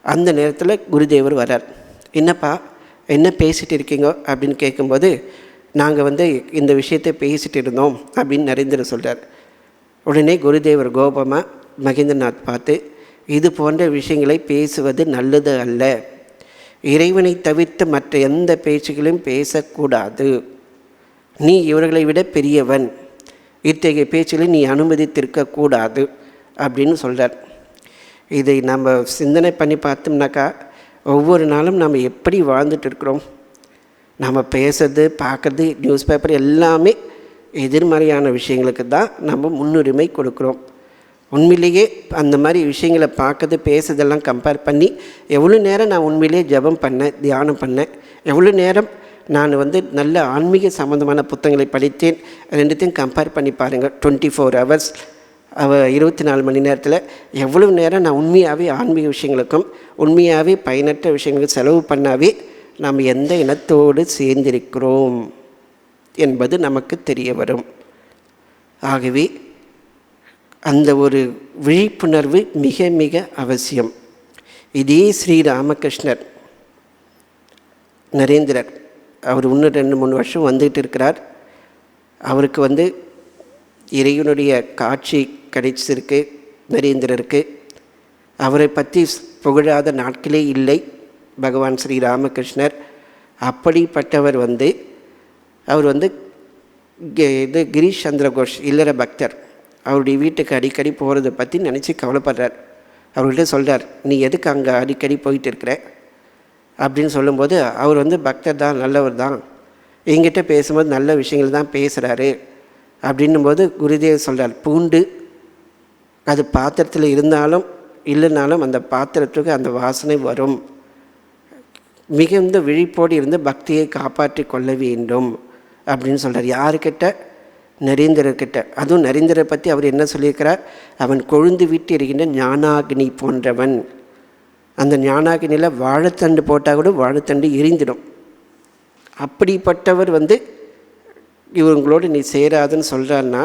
அந்த நேரத்தில் குருதேவர் வரார். என்னப்பா என்ன பேசிகிட்டு இருக்கீங்க அப்படின்னு கேட்கும்போது, நாங்கள் இந்த விஷயத்தை பேசிகிட்டு இருந்தோம் அப்படின்னு நரேந்திரன் சொல்கிறார். உடனே குருதேவர் கோபமாக மகேந்திரநாத் பார்த்து, இது போன்ற விஷயங்களை பேசுவது நல்லது அல்ல, இறைவனை தவிர்த்து மற்ற எந்த பேச்சுகளையும் பேசக்கூடாது, நீ இவர்களை விட பெரியவன், இத்தகைய பேச்சுகளை நீ அனுமதித்திருக்கக்கூடாது அப்படின்னு சொல்கிறார். இதை நம்ம சிந்தனை பண்ணி பார்த்தோம்னாக்கா ஒவ்வொரு நாளும் நம்ம எப்படி வாழ்ந்துட்டு இருக்கிறோம்? நம்ம பேசுறது, பார்க்குறது, நியூஸ் பேப்பர் எல்லாமே எதிர்மறையான விஷயங்களுக்கு தான் நம்ம முன்னுரிமை கொடுக்குறோம். உண்மையிலேயே அந்த மாதிரி விஷயங்களை பார்க்குறது, பேசுறதெல்லாம் கம்பேர் பண்ணி எவ்வளோ நேரம் நான் உண்மையிலேயே ஜெபம் பண்ணேன், தியானம் பண்ணேன், எவ்வளோ நேரம் நான் நல்ல ஆன்மீக சம்மந்தமான புத்தகங்களை படித்தேன், ரெண்டுத்தையும் கம்பேர் பண்ணி பாருங்கள். 24 hours 24 மணி நேரத்தில் எவ்வளவு நேரம் நான் உண்மையாகவே ஆன்மீக விஷயங்களுக்கும் உண்மையாகவே பயனற்ற விஷயங்களுக்கும் செலவு பண்ணாவே நாம் எந்த இனத்தோடு சேர்ந்திருக்கிறோம் என்பது நமக்கு தெரிய வரும். ஆகவே அந்த ஒரு விழிப்புணர்வு மிக மிக அவசியம். இதே ஸ்ரீராமகிருஷ்ணர் நரேந்திரர் அவர் இன்னும் 2-3 வருஷம் வந்துகிட்டு இருக்கிறார். அவருக்கு இறைவனுடைய காட்சி கிடைச்சிருக்கு நரேந்திரருக்கு. அவரை பற்றி புகழாத நாட்களே இல்லை பகவான் ஸ்ரீ ராமகிருஷ்ணர். அப்படிப்பட்டவர் அவர் இது கிரீஷ் சந்திர கோஷ் இல்லற பக்தர். அவருடைய வீட்டுக்கு அடிக்கடி போகிறத பற்றி நினச்சி கவலைப்படுறார். அவர்கிட்ட சொல்கிறார், நீ எதுக்கு அங்கே அடிக்கடி போயிட்டு இருக்கிற அப்படின்னு சொல்லும்போது, அவர் பக்தர் தான், நல்லவர் தான், எங்கிட்ட பேசும்போது நல்ல விஷயங்கள் தான் பேசுகிறாரு அப்படின்னும்போது குருதேவ் சொல்கிறார், பூண்டு அது பாத்திரத்தில் இருந்தாலும் இல்லைனாலும் அந்த பாத்திரத்துக்கு அந்த வாசனை வரும். மிகுந்த விழிப்போடு இருந்து பக்தியை காப்பாற்றி கொள்ள வேண்டும் அப்படின்னு சொல்கிறார். யாருக்கிட்ட? நரேந்திரர்கிட்ட. அதுவும் நரேந்திரரை பற்றி அவர் என்ன சொல்லியிருக்கிறார்? அவன் கொழுந்து விட்டு இருக்கின்ற ஞானாகினி போன்றவன். அந்த ஞானாகினியில் வாழைத்தண்டு போட்டால் கூட வாழைத்தண்டு எரிந்திடும். அப்படிப்பட்டவர் இவங்களோடு நீ சேராதுன்னு சொல்கிறான்னா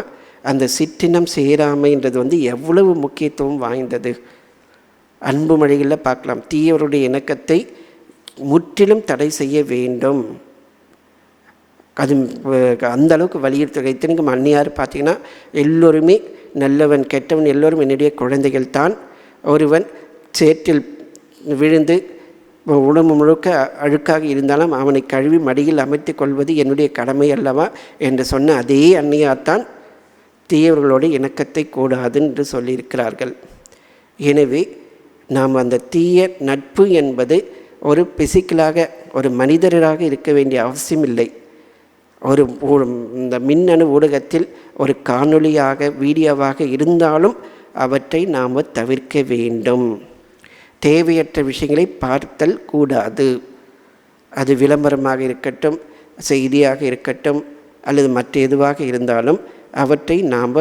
அந்த சிற்றினம் சேராமைன்றது எவ்வளவு முக்கியத்துவம் வாய்ந்தது. அன்பு மொழிகளில் பார்க்கலாம், தீயவருடைய இணக்கத்தை முற்றிலும் தடை செய்ய வேண்டும். அது அந்த அளவுக்கு வலியுறுத்த. இத்தனைக்கும் அன்னியார் பார்த்திங்கன்னா எல்லோருமே நல்லவன் கெட்டவன் எல்லோரும் என்னுடைய குழந்தைகள் தான். ஒருவன் சேற்றில் விழுந்து உடம்பு முழுக்க அழுக்காக இருந்தாலும் அவனை கழுவி மடியில் அமைத்து கொள்வது என்னுடைய கடமை அல்லவா என்று சொன்ன அதே அன்னியார்தான் தீயவர்களோடு இணக்கத்தை கூடாது என்று சொல்லியிருக்கிறார்கள். எனவே நாம் அந்த தீய நட்பு என்பது ஒரு பிசிக்கலாக ஒரு மனிதராக இருக்க வேண்டிய அவசியம் இல்லை. இந்த மின்னணு ஊடகத்தில் ஒரு காணொளியாக வீடியோவாக இருந்தாலும் அவற்றை நாம் தவிர்க்க வேண்டும். தேவையற்ற விஷயங்களை பார்த்தல் கூடாது. அது விளம்பரமாக இருக்கட்டும், செய்தியாக இருக்கட்டும், அல்லது மற்ற எதுவாக இருந்தாலும் அவற்றை நாம்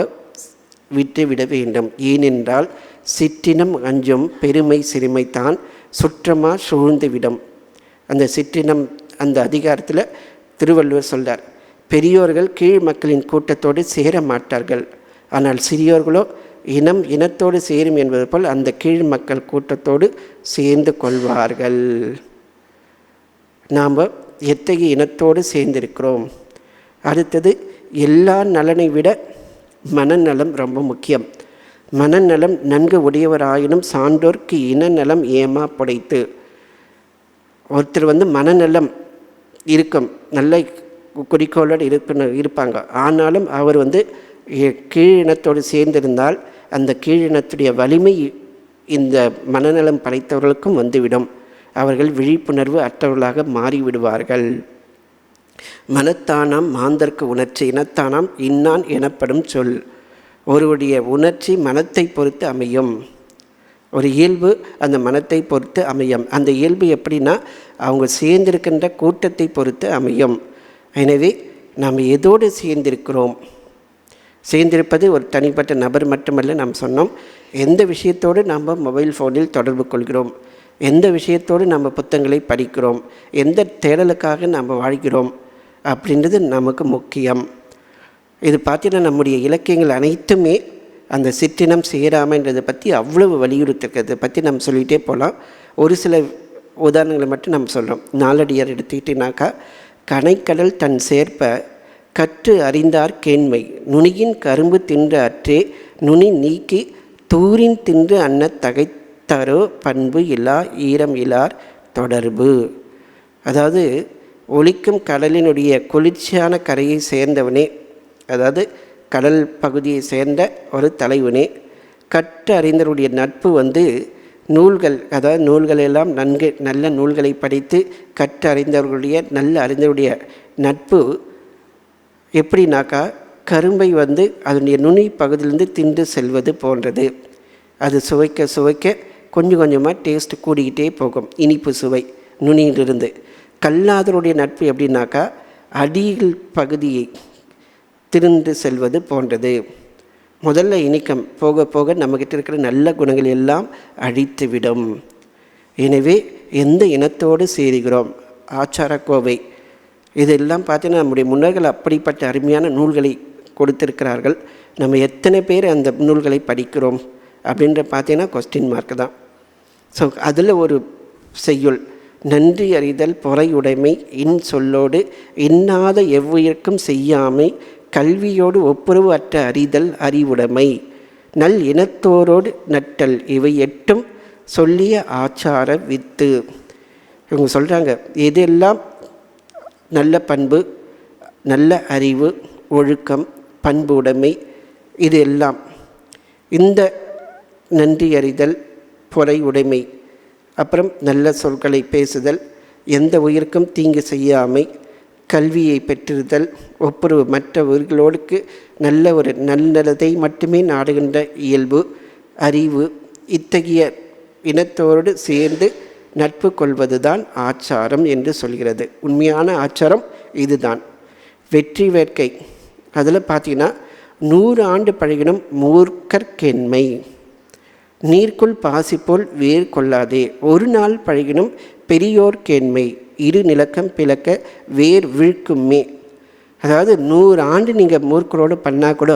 விட்டுவிட வேண்டும். ஏனென்றால் சிற்றினம் அஞ்சும் பெருமை சிறுமைத்தான் சுற்றமாக சூழ்ந்துவிடும். அந்த சிற்றினம் அந்த அதிகாரத்தில் திருவள்ளுவர் சொல்றார், பெரியோர்கள் கீழ் மக்களின் கூட்டத்தோடு சேர மாட்டார்கள், ஆனால் சிறியோர்களோ இனத்தோடு சேரும் என்பது போல் அந்த கீழ் மக்கள் கூட்டத்தோடு சேர்ந்து கொள்வார்கள். நாம் எத்தகைய இனத்தோடு சேர்ந்திருக்கிறோம்? அடுத்தது, எல்லா நலனை விட மனநலம் ரொம்ப முக்கியம். மனநலம் நன்கு உடையவராயினும் சான்றோர்க்கு இனநலம் ஏமா புடைத்து. ஒருத்தர் மனநலம் இருக்கும், நல்ல குறிக்கோளோடு இருப்பாங்க, ஆனாலும் அவர் கீழினத்தோடு சேர்ந்திருந்தால் அந்த கீழினத்துடைய வலிமை இந்த மனநலம் படைத்தவர்களுக்கும் வந்துவிடும். அவர்கள் விழிப்புணர்வு அற்றவர்களாக மாறிவிடுவார்கள். மனத்தானாம் மாந்தர்க்கு உணர்ச்சி இனத்தானாம் இன்னான் எனப்படும் சொல். ஒருவருடைய உணர்ச்சி மனத்தை பொறுத்து அமையும். ஒரு இயல்பு அந்த மனத்தை பொறுத்து அமையும். அந்த இயல்பு எப்படின்னா அவங்க சேர்ந்திருக்கின்ற கூட்டத்தை பொறுத்து அமையும். எனவே நாம் எதோடு சேர்ந்திருக்கிறோம்? சேர்ந்திருப்பது ஒரு தனிப்பட்ட நபர் மட்டுமல்ல. நாம் சொன்னோம், எந்த விஷயத்தோடு நாம் மொபைல் ஃபோனில் தொடர்பு கொள்கிறோம், எந்த விஷயத்தோடு நம்ம புத்தகங்களை படிக்கிறோம், எந்த தேடலுக்காக நாம் வாழ்கிறோம் அப்படின்றது நமக்கு முக்கியம். இது பார்த்தீங்கன்னா நம்முடைய இலக்கியங்கள் அனைத்துமே அந்த சிற்றினம் சேராமைன்றதை பற்றி அவ்வளவு வலியுறுத்திருக்கிறத பற்றி நம்ம சொல்லிகிட்டே போகலாம். ஒரு சில உதாரணங்களை மட்டும் நம்ம சொல்கிறோம். நாலடியார் எடுத்துக்கிட்டினாக்கா, கனைக்கடல் தன் சேர்ப்ப கற்று அறிந்தார் கேண்மை நுனியின் கரும்பு தின்று அற்றே நுனி நீக்கி தூரின் தின்று அன்ன தகைத்தரோ பண்பு இல்லா ஈரம் இலார் தொடர்பு. அதாவது ஒலிக்கும் கடலினுடைய குளிர்ச்சியான கரையை சேர்ந்தவனே, அதாவது கடல் பகுதியை சேர்ந்த ஒரு தலைவனே, கற்று அறிந்தவருடைய நட்பு நூல்கள், அதாவது நூல்களெல்லாம் நல்ல நூல்களை படித்து கற்று அறிந்தவர்களுடைய நல்ல அறிந்தவருடைய நட்பு எப்படின்னாக்கா, கரும்பை அதனுடைய நுனி பகுதியிலிருந்து தின்று செல்வது போன்றது. அது சுவைக்க சுவைக்க கொஞ்சம் கொஞ்சமாக டேஸ்ட் கூடிக்கிட்டே போகும், இனிப்பு சுவை நுனியிலிருந்து. கல்லாதவருடைய நட்பு எப்படின்னாக்கா, அடியில் பகுதியை திருந்து செல்வது போன்றது. முதல்ல இனிக்கம், போக போக நம்மக்கிட்ட இருக்கிற நல்ல குணங்கள் எல்லாம் அழித்துவிடும். எனவே எந்த இனத்தோடு சேருகிறோம், ஆச்சார கோவை இதெல்லாம் பார்த்தீங்கன்னா நம்முடைய முன்னோர்கள் அப்படிப்பட்ட அருமையான நூல்களை கொடுத்திருக்கிறார்கள். நம்ம எத்தனை பேர் அந்த நூல்களை படிக்கிறோம் அப்படின்ற பார்த்தீங்கன்னா கொஸ்டின் மார்க் தான். ஸோ அதில் ஒரு செய்யுள், நன்றி அறிதல் பொறையுடைமை இன் சொல்லோடு இன்னாத எவ்வுயிர்க்கும் செய்யாமை கல்வியோடு ஒப்புரவு அற்ற அறிதல் அறிவுடைமை நல் இனத்தோரோடு நட்டல் இவை 8ம் சொல்லிய ஆச்சார வித்து. இவங்க சொல்கிறாங்க, இதெல்லாம் நல்ல பண்பு, நல்ல அறிவு, ஒழுக்கம், பண்பு உடைமை, இது எல்லாம் இந்த நன்றி அறிதல், பொறை உடைமை, அப்புறம் நல்ல சொற்களை பேசுதல், எந்த உயிருக்கும் தீங்கு செய்யாமை, கல்வியை பெற்றிருத்தல், ஒப்புரவு, மற்ற உயிர்களோடுக்கு நல்ல ஒரு நல்லதை மட்டுமே நாடுகின்ற இயல்பு, அறிவு, இத்தகைய இனத்தோடு சேர்ந்து நட்பு கொள்வது தான் ஆச்சாரம் என்று சொல்கிறது. உண்மையான ஆச்சாரம் இதுதான். வெற்றி வேட்கை அதில் பார்த்தீங்கன்னா 100 ஆண்டு பழகினும் மூர்க்கற்கென்மை, நீர்க்குள் பாசி போல் வேர் கொள்ளாதே, ஒரு நாள் பழகினும் பெரியோர் கேண்மை, இரு நிலக்கம் பிளக்க வேர் வீழ்க்குமே. அதாவது 100 ஆண்டு நீங்கள் மூர்க்கரோடு பண்ணால் கூட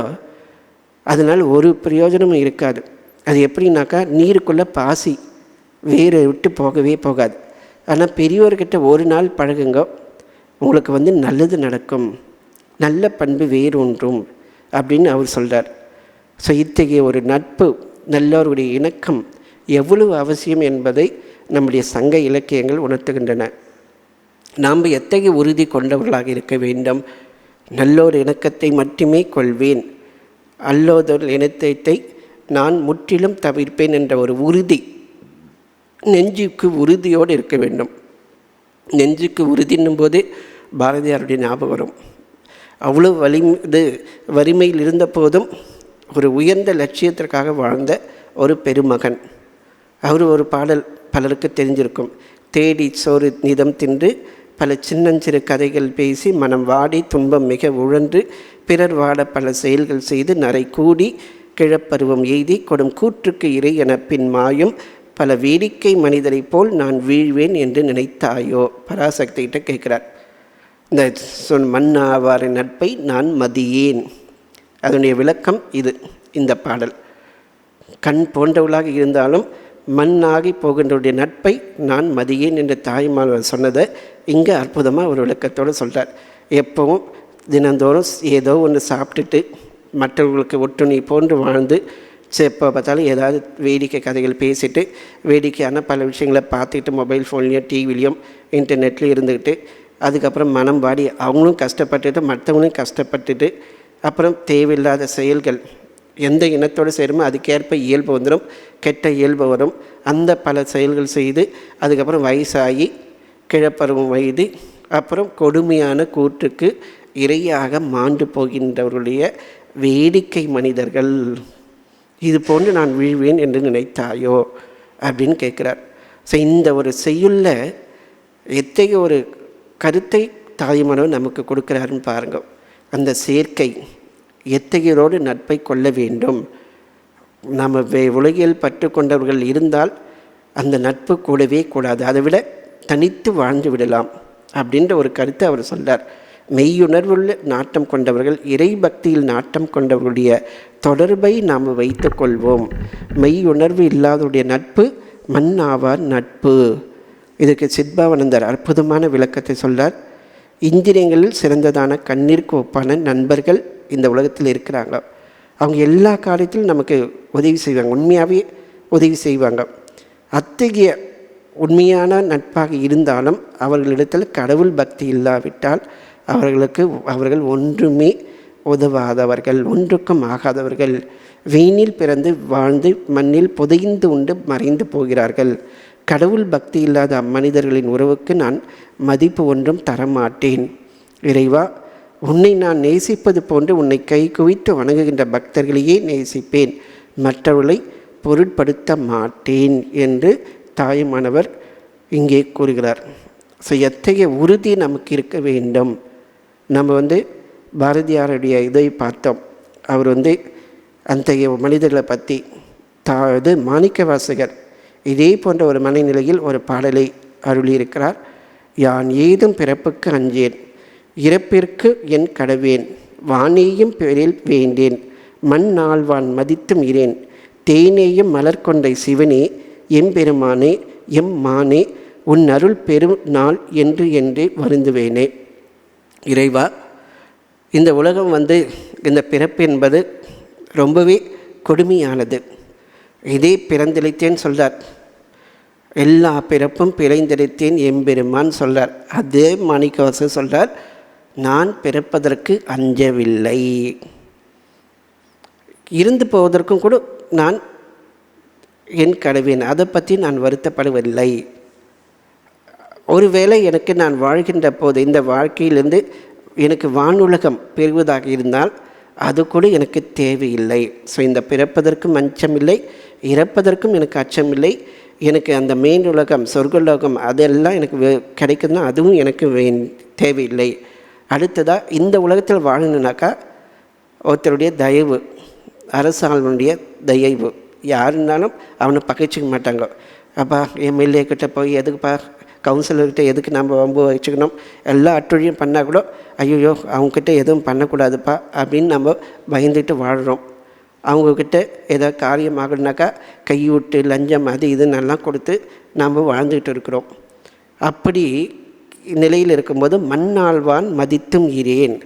அதனால் ஒரு பிரயோஜனமும் இருக்காது. அது எப்படின்னாக்கா நீருக்குள்ளே பாசி வேரை விட்டு போகவே போகாது. ஆனால் பெரியோர்கிட்ட ஒரு நாள் பழகுங்க, உங்களுக்கு நல்லது நடக்கும், நல்ல பண்பு வேறு ஒன்றும் அப்படின்னு அவர் சொல்கிறார். ஸோ இத்தகைய ஒரு நட்பு, நல்லவருடைய இணக்கம் எவ்வளவு அவசியம் என்பதை நம்முடைய சங்க இலக்கியங்கள் உணர்த்துகின்றன. நாம் எத்தகைய உறுதி கொண்டவர்களாக இருக்க வேண்டும், நல்லோர் இணக்கத்தை மட்டுமே கொள்வேன், அல்லோதோர் இனத்தை நான் முற்றிலும் தவிர்ப்பேன் என்ற ஒரு உறுதி, நெஞ்சுக்கு உறுதியோடு இருக்க வேண்டும். நெஞ்சுக்கு உறுதின்னும் போதே பாரதியாருடைய ஞாபகம் வரும். அவ்வளோ வறுமையில் இருந்த போதும் ஒரு உயர்ந்த லட்சியத்திற்காக வாழ்ந்த ஒரு பெருமகன். அவர் ஒரு பாடல் பலருக்கு தெரிஞ்சிருக்கும், தேடி சோறு நிதம் தின்று பல சின்னஞ்சிறு கதைகள் பேசி மனம் வாடி துன்பம் மிக உழன்று பிறர் வாட பல செயல்கள் செய்து நரை கூடி கிழப்பருவம் எய்தி கொடும் கூற்றுக்கு இறை என பின் மாயும் பல வேடிக்கை மனிதரை போல் நான் வீழ்வேன் என்று நினைத்தாயோ. பராசக்திகிட்ட கேட்குறார். இந்த மன்னாவாரின் நட்பை நான் மதியேன், அதனுடைய விளக்கம் இது. இந்த பாடல் கண் போன்றவளாக இருந்தாலும் மண்ணாகி போகின்றவருடைய நட்பை நான் மதியேன் என்று தாய்மானவர் சொன்னதை இங்கே அற்புதமாக ஒரு விளக்கத்தோடு சொல்கிறார். எப்பவும் தினந்தோறும் ஏதோ ஒன்று சாப்பிட்டுட்டு மற்றவர்களுக்கு ஒட்டுணி போன்று வாழ்ந்து எப்போ பார்த்தாலும் ஏதாவது வேடிக்கை கதைகள் பேசிட்டு வேடிக்கையான பல விஷயங்களை பார்த்துட்டு மொபைல் ஃபோன்லேயும் டிவிலையும் இன்டர்நெட்லேயும் இருந்துக்கிட்டு அதுக்கப்புறம் மனம் வாடி அவங்களும் கஷ்டப்பட்டுட்டு மற்றவங்களையும் கஷ்டப்பட்டுட்டு அப்புறம் தேவையில்லாத செயல்கள், எந்த இனத்தோடு சேருமோ அதுக்கேற்ப இயல்பு வந்துடும், கெட்ட இயல்பு வரும். அந்த பல செயல்கள் செய்து அதுக்கப்புறம் வயசாகி கிழப்பருவம் வயது அப்புறம் கொடுமையான கூற்றுக்கு இரையாக மாண்டு போகின்றவர்களுடைய வேடிக்கை மனிதர்கள், இது போன்று நான் வீழ்வேன் என்று நினைத்தாயோ அப்படின்னு கேட்குறார். ஸோ இந்த ஒரு செய்யுள்ள எத்தகைய ஒரு கருத்தை தாய்மானவர் நமக்கு கொடுக்குறாருன்னு பாருங்கள். அந்த சேர்க்கை, எத்தகையோடு நட்பை கொள்ள வேண்டும், நம்ம உலகில் பற்று கொண்டவர்கள் இருந்தால் அந்த நட்பு கூடவே கூடாது, அதை விட தனித்து வாழ்ந்து விடலாம் அப்படின்ற ஒரு கருத்தை அவர் சொல்கிறார். மெய்யுணர்வுள்ள நாட்டம் கொண்டவர்கள், இறை பக்தியில் நாட்டம் கொண்டவர்களுடைய தொடர்பை நாம் வைத்து கொள்வோம். மெய்யுணர்வு இல்லாதவருடைய நட்பு மண்ணாவார் நட்பு. இதுக்கு சித்பாவனந்தர் அற்புதமான விளக்கத்தை சொல்றார். இந்திரியங்களில் சிறந்ததான கண்ணிற்கு ஒப்பான நண்பர்கள் இந்த உலகத்தில் இருக்கிறாங்க. அவங்க எல்லா காரியத்திலும் நமக்கு உதவி செய்வாங்க, உண்மையாகவே உதவி செய்வாங்க. அத்தகைய உண்மையான நட்பாக இருந்தாலும் அவர்களிடத்தில் கடவுள் பக்தி இல்லாவிட்டால் அவர்கள் ஒன்றுமே உதவாதவர்கள், ஒன்றுக்கும் ஆகாதவர்கள். வீணில் பிறந்து வாழ்ந்து மண்ணில் புதைந்து உண்டு மறைந்து போகிறார்கள். கடவுள் பக்தி இல்லாத அம்மனிதர்களின் உறவுக்கு நான் மதிப்பு ஒன்றும் தரமாட்டேன். இறைவா, உன்னை நான் நேசிப்பது போன்று உன்னை கை குவித்து வணங்குகின்ற பக்தர்களையே நேசிப்பேன், மற்றவர்களை பொருட்படுத்த மாட்டேன் என்று தாயுமானவர் இங்கே கூறுகிறார். ஸோ எத்தகைய உறுதி நமக்கு இருக்க வேண்டும். நம்ம பாரதியாருடைய இதை பார்த்தோம். அவர் அந்த மனிதர்களை பற்றி இது மாணிக்கவாசகர் இதே போன்ற ஒரு மனநிலையில் ஒரு பாடலை அருளியிருக்கிறார். யான் ஏதும் பிறப்புக்கு அஞ்சேன், இறப்பிற்கு என் கடவேன், வானேயும் பெரில் வேண்டேன், மண் நாள்வான் மதித்தும் இரேன், தேனேயும் மலர் கொண்டை சிவனே எம்பெருமானே எம் மானே உன் அருள் பெரும் நாள் என்று என்றே வருந்துவேனே. இறைவா, இந்த உலகம் இந்த பிறப்பு என்பது ரொம்பவே கொடுமையானது. இதே பிறந்திழைத்தேன் சொல்கிறார், எல்லா பிறப்பும் பிழைந்திழைத்தேன் எம்பெருமான் சொல்கிறார். அதே மாணிக்கவாசகர் சொல்கிறார், நான் பிறப்பதற்கு அஞ்சவில்லை, இருந்து போவதற்கும் கூட நான் என் கடவேன், அதை பற்றி நான் வருத்தப்படவில்லை. ஒருவேளை எனக்கு நான் வாழ்கின்ற போது இந்த வாழ்க்கையிலிருந்து எனக்கு வானுலகம் பெறுவதாக இருந்தால் அது கூட எனக்கு தேவையில்லை. ஸோ இந்த பிறப்பதற்கும் அச்சமில்லை, இறப்பதற்கும் எனக்கு அச்சமில்லை. எனக்கு அந்த மேலுலகம் சொர்க்கலோகம் அதெல்லாம் எனக்கு கிடைக்குதுன்னா அதுவும் எனக்கு தேவையில்லை. அடுத்ததாக இந்த உலகத்தில் வாழணுனாக்கா ஒருத்தருடைய தயவு, அரசாளுடைய தயவு, யாருன்னாலும் அவனை பகைச்சிக்க மாட்டாங்க. அப்பா எம்எல்ஏ கிட்ட போய் எதுக்குப்பா, கவுன்சிலர்கிட்ட எதுக்கு நம்ம வம்பு வச்சுக்கணும், எல்லா அட்டுழியும் பண்ணால் கூட ஐயோ அவங்கக்கிட்ட எதுவும் பண்ணக்கூடாதுப்பா அப்படின்னு நம்ம பயந்துட்டு வாழ்கிறோம். அவங்கக்கிட்ட ஏதாவது காரியம் ஆகணுனாக்கா கையூட்டு லஞ்சம் அது இதுன்னெல்லாம் கொடுத்து நாம் வாழ்ந்துக்கிட்டு இருக்கிறோம். அப்படி நிலையில் இருக்கும்போது மண்ணாழ்வான் மதித்தும் இரேன்,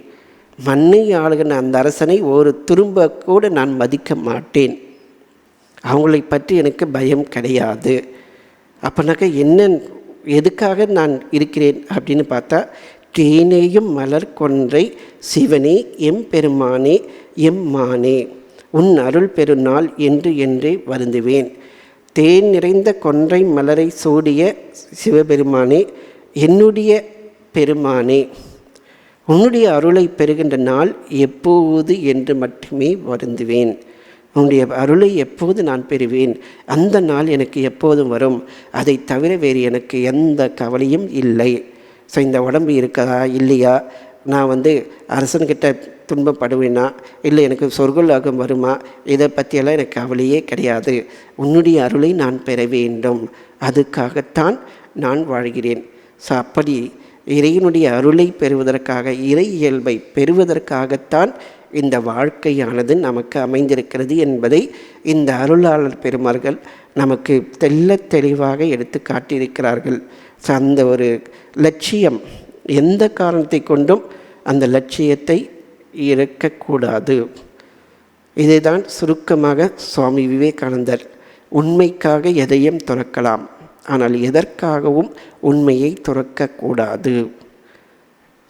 மண்ணை ஆளுகிற அந்த அரசனை ஒரு துரும்ப கூட நான் மதிக்க மாட்டேன், அவங்களை பற்றி எனக்கு பயம் கிடையாது. அப்போனாக்கா என்ன, எதுக்காக நான் இருக்கிறேன் அப்படின்னு பார்த்தா, தேனேயும் மலர் கொன்றை சிவனே எம் பெருமானே எம் மானே உன் அருள் பெருநாள் என்று என்றே வருந்துவேன். தேன் நிறைந்த கொன்றை மலரை சூடிய சிவபெருமானே, என்னுடைய பெருமானே, உன்னுடைய அருளை பெறுகின்ற நாள் எப்போது என்று மட்டுமே வருந்துவேன். உன்னுடைய அருளை எப்போது நான் பெறுவேன், அந்த நாள் எனக்கு எப்போதும் வரும், அதை தவிர வேறு எனக்கு எந்த கவலையும் இல்லை. ஸோ இந்த உடம்பு இருக்கா இல்லையா, நான் அரசன்கிட்ட துன்பப்படுவேனா, இல்லை எனக்கு சொர்க்கலோகம் வருமா, இதை பற்றியெல்லாம் எனக்கு கவலையே கிடையாது. உன்னுடைய அருளை நான் பெற வேண்டும், அதுக்காகத்தான் நான் வாழ்கிறேன். ஸோ அப்படி இறைவனுடைய அருளை பெறுவதற்காக, இறை இயல்பை பெறுவதற்காகத்தான் இந்த வாழ்க்கையானது நமக்கு அமைந்திருக்கிறது என்பதை இந்த அருளாளர் பெருமார்கள் நமக்கு தெளிவாக எடுத்து காட்டியிருக்கிறார்கள். ஸோ அந்த ஒரு லட்சியம், எந்த காரணத்தை கொண்டும் அந்த லட்சியத்தை இழக்கக்கூடாது. இதை தான் சுருக்கமாக சுவாமி விவேகானந்தர், உண்மைக்காக எதையும் துறக்கலாம், ஆனால் எதற்காகவும் உண்மையை துறக்கக்கூடாது.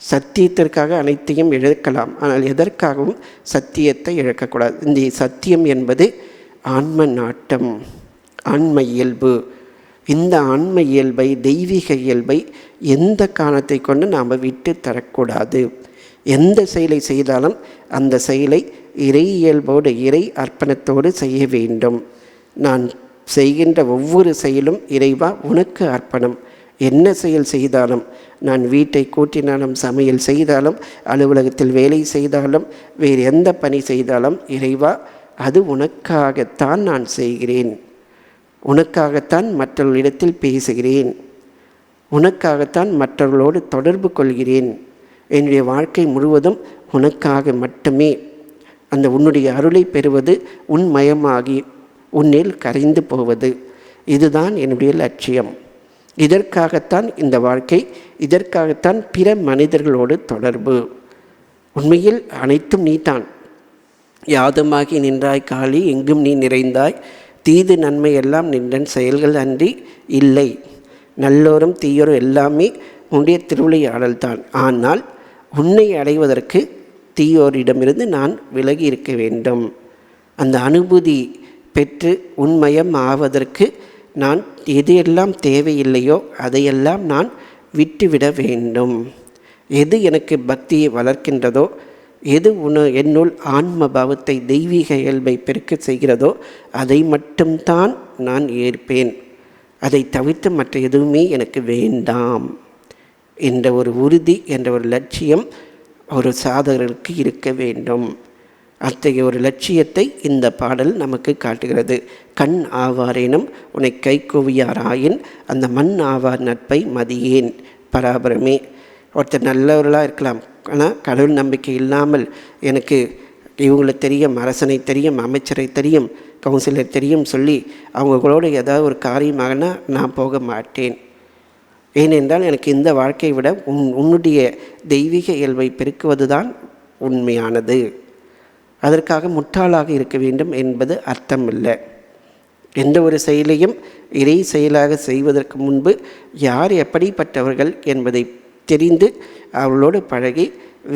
சத்தியத்திற்காக அனைத்தையும் இழக்கலாம், ஆனால் எதற்காகவும் சத்தியத்தை இழக்கக்கூடாது. இந்த சத்தியம் என்பது ஆன்ம நாட்டம், ஆன்ம இயல்பு. இந்த ஆன்ம இயல்பை, தெய்வீக இயல்பை எந்த காரணத்தை கொண்டு நாம் விட்டு தரக்கூடாது. எந்த செயலை செய்தாலும் அந்த செயலை இறை இயல்போடு, இறை அர்ப்பணத்தோடு செய்ய வேண்டும். நான் செய்கின்ற ஒவ்வொரு செயலும் இறைவா உனக்கு அர்ப்பணம். என்ன செயல் செய்தாலும், நான் வீட்டை கூட்டினாலும், சமையல் செய்தாலும், அலுவலகத்தில் வேலை செய்தாலும், வேறு எந்த பணி செய்தாலும், இறைவா அது உனக்காகத்தான் நான் செய்கிறேன், உனக்காகத்தான் மற்றவர்களிடத்தில் பேசுகிறேன், உனக்காகத்தான் மற்றவர்களோடு தொடர்பு கொள்கிறேன். என்னுடைய வாழ்க்கை முழுவதும் உனக்காக மட்டுமே. அந்த உன்னுடைய அருளை பெறுவது, உன்மயமாகி உன்னில் கரைந்து போவது, இதுதான் என்னுடைய லட்சியம். இதற்காகத்தான் இந்த வாழ்க்கை, இதற்காகத்தான் பிற மனிதர்களோடு தொடர்பு. உண்மையில் அனைத்தும் நீதான். யாதுமாகி நின்றாய் காளி, எங்கும் நீ நிறைந்தாய், தீது நன்மை எல்லாம் நின்றன் செயல்கள் அன்றி இல்லை. நல்லோரும் தீயோரும் எல்லாமே உன்னுடைய திருவிளையாடல் தான். ஆனால் உன்னை அடைவதற்கு தீயோரிடமிருந்து நான் விலகி இருக்க வேண்டும். அந்த அனுபூதி பெற்று உண்மயம் ஆவதற்கு நான் எது எல்லாம் தேவையில்லையோ அதையெல்லாம் நான் விட்டுவிட வேண்டும். எது எனக்கு பக்தியை வளர்க்கின்றதோ, எது என்னுள் ஆன்ம பாவத்தை, தெய்வீக இயல்பை பெருக்க செய்கிறதோ அதை மட்டும்தான் நான் ஏற்பேன். அதை தவிர்த்து மற்ற எதுவுமே எனக்கு வேண்டாம் என்ற ஒரு உறுதி, என்ற ஒரு லட்சியம் ஒரு சாதகருக்கு இருக்க வேண்டும். அத்தகைய ஒரு லட்சியத்தை இந்த பாடல் நமக்கு காட்டுகிறது. கண் ஆவாரேனும் உன்னை கை கூவியாராயின் அந்த மண் ஆவார் நட்பை மதியேன் பராபரமே. ஒருத்தர் நல்லவர்களாக இருக்கலாம், ஆனால் கடவுள் நம்பிக்கை இல்லாமல் எனக்கு இவங்களை தெரியும், அரசனை தெரியும், அமைச்சரை தெரியும், கவுன்சிலர் தெரியும் சொல்லி அவங்களோட ஏதாவது ஒரு காரியமாகனா நான் போக மாட்டேன். ஏனென்றால் எனக்கு இந்த வாழ்க்கையை விட உன்னுடைய தெய்வீக இயல்பை பெருக்குவது தான் உண்மையானது. அதற்காக முட்டாளாக இருக்க வேண்டும் என்பது அர்த்தம் இல்லை. எந்த ஒரு செயலையும் இறை செயலாக செய்வதற்கு முன்பு யார் எப்படிப்பட்டவர்கள் என்பதை தெரிந்து அவளோடு பழகி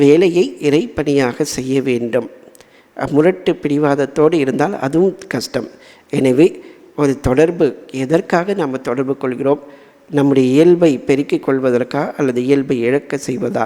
வேலையை இறைப்பணியாக செய்ய வேண்டும். முரட்டு பிடிவாதத்தோடு இருந்தால் அதுவும் கஷ்டம். எனவே ஒரு தொடர்பு எதற்காக நாம் தொடர்பு கொள்கிறோம்? நம்முடைய இயல்பை பெருக்கிக் கொள்வதற்கா அல்லது இயல்பை இழக்க செய்வதா?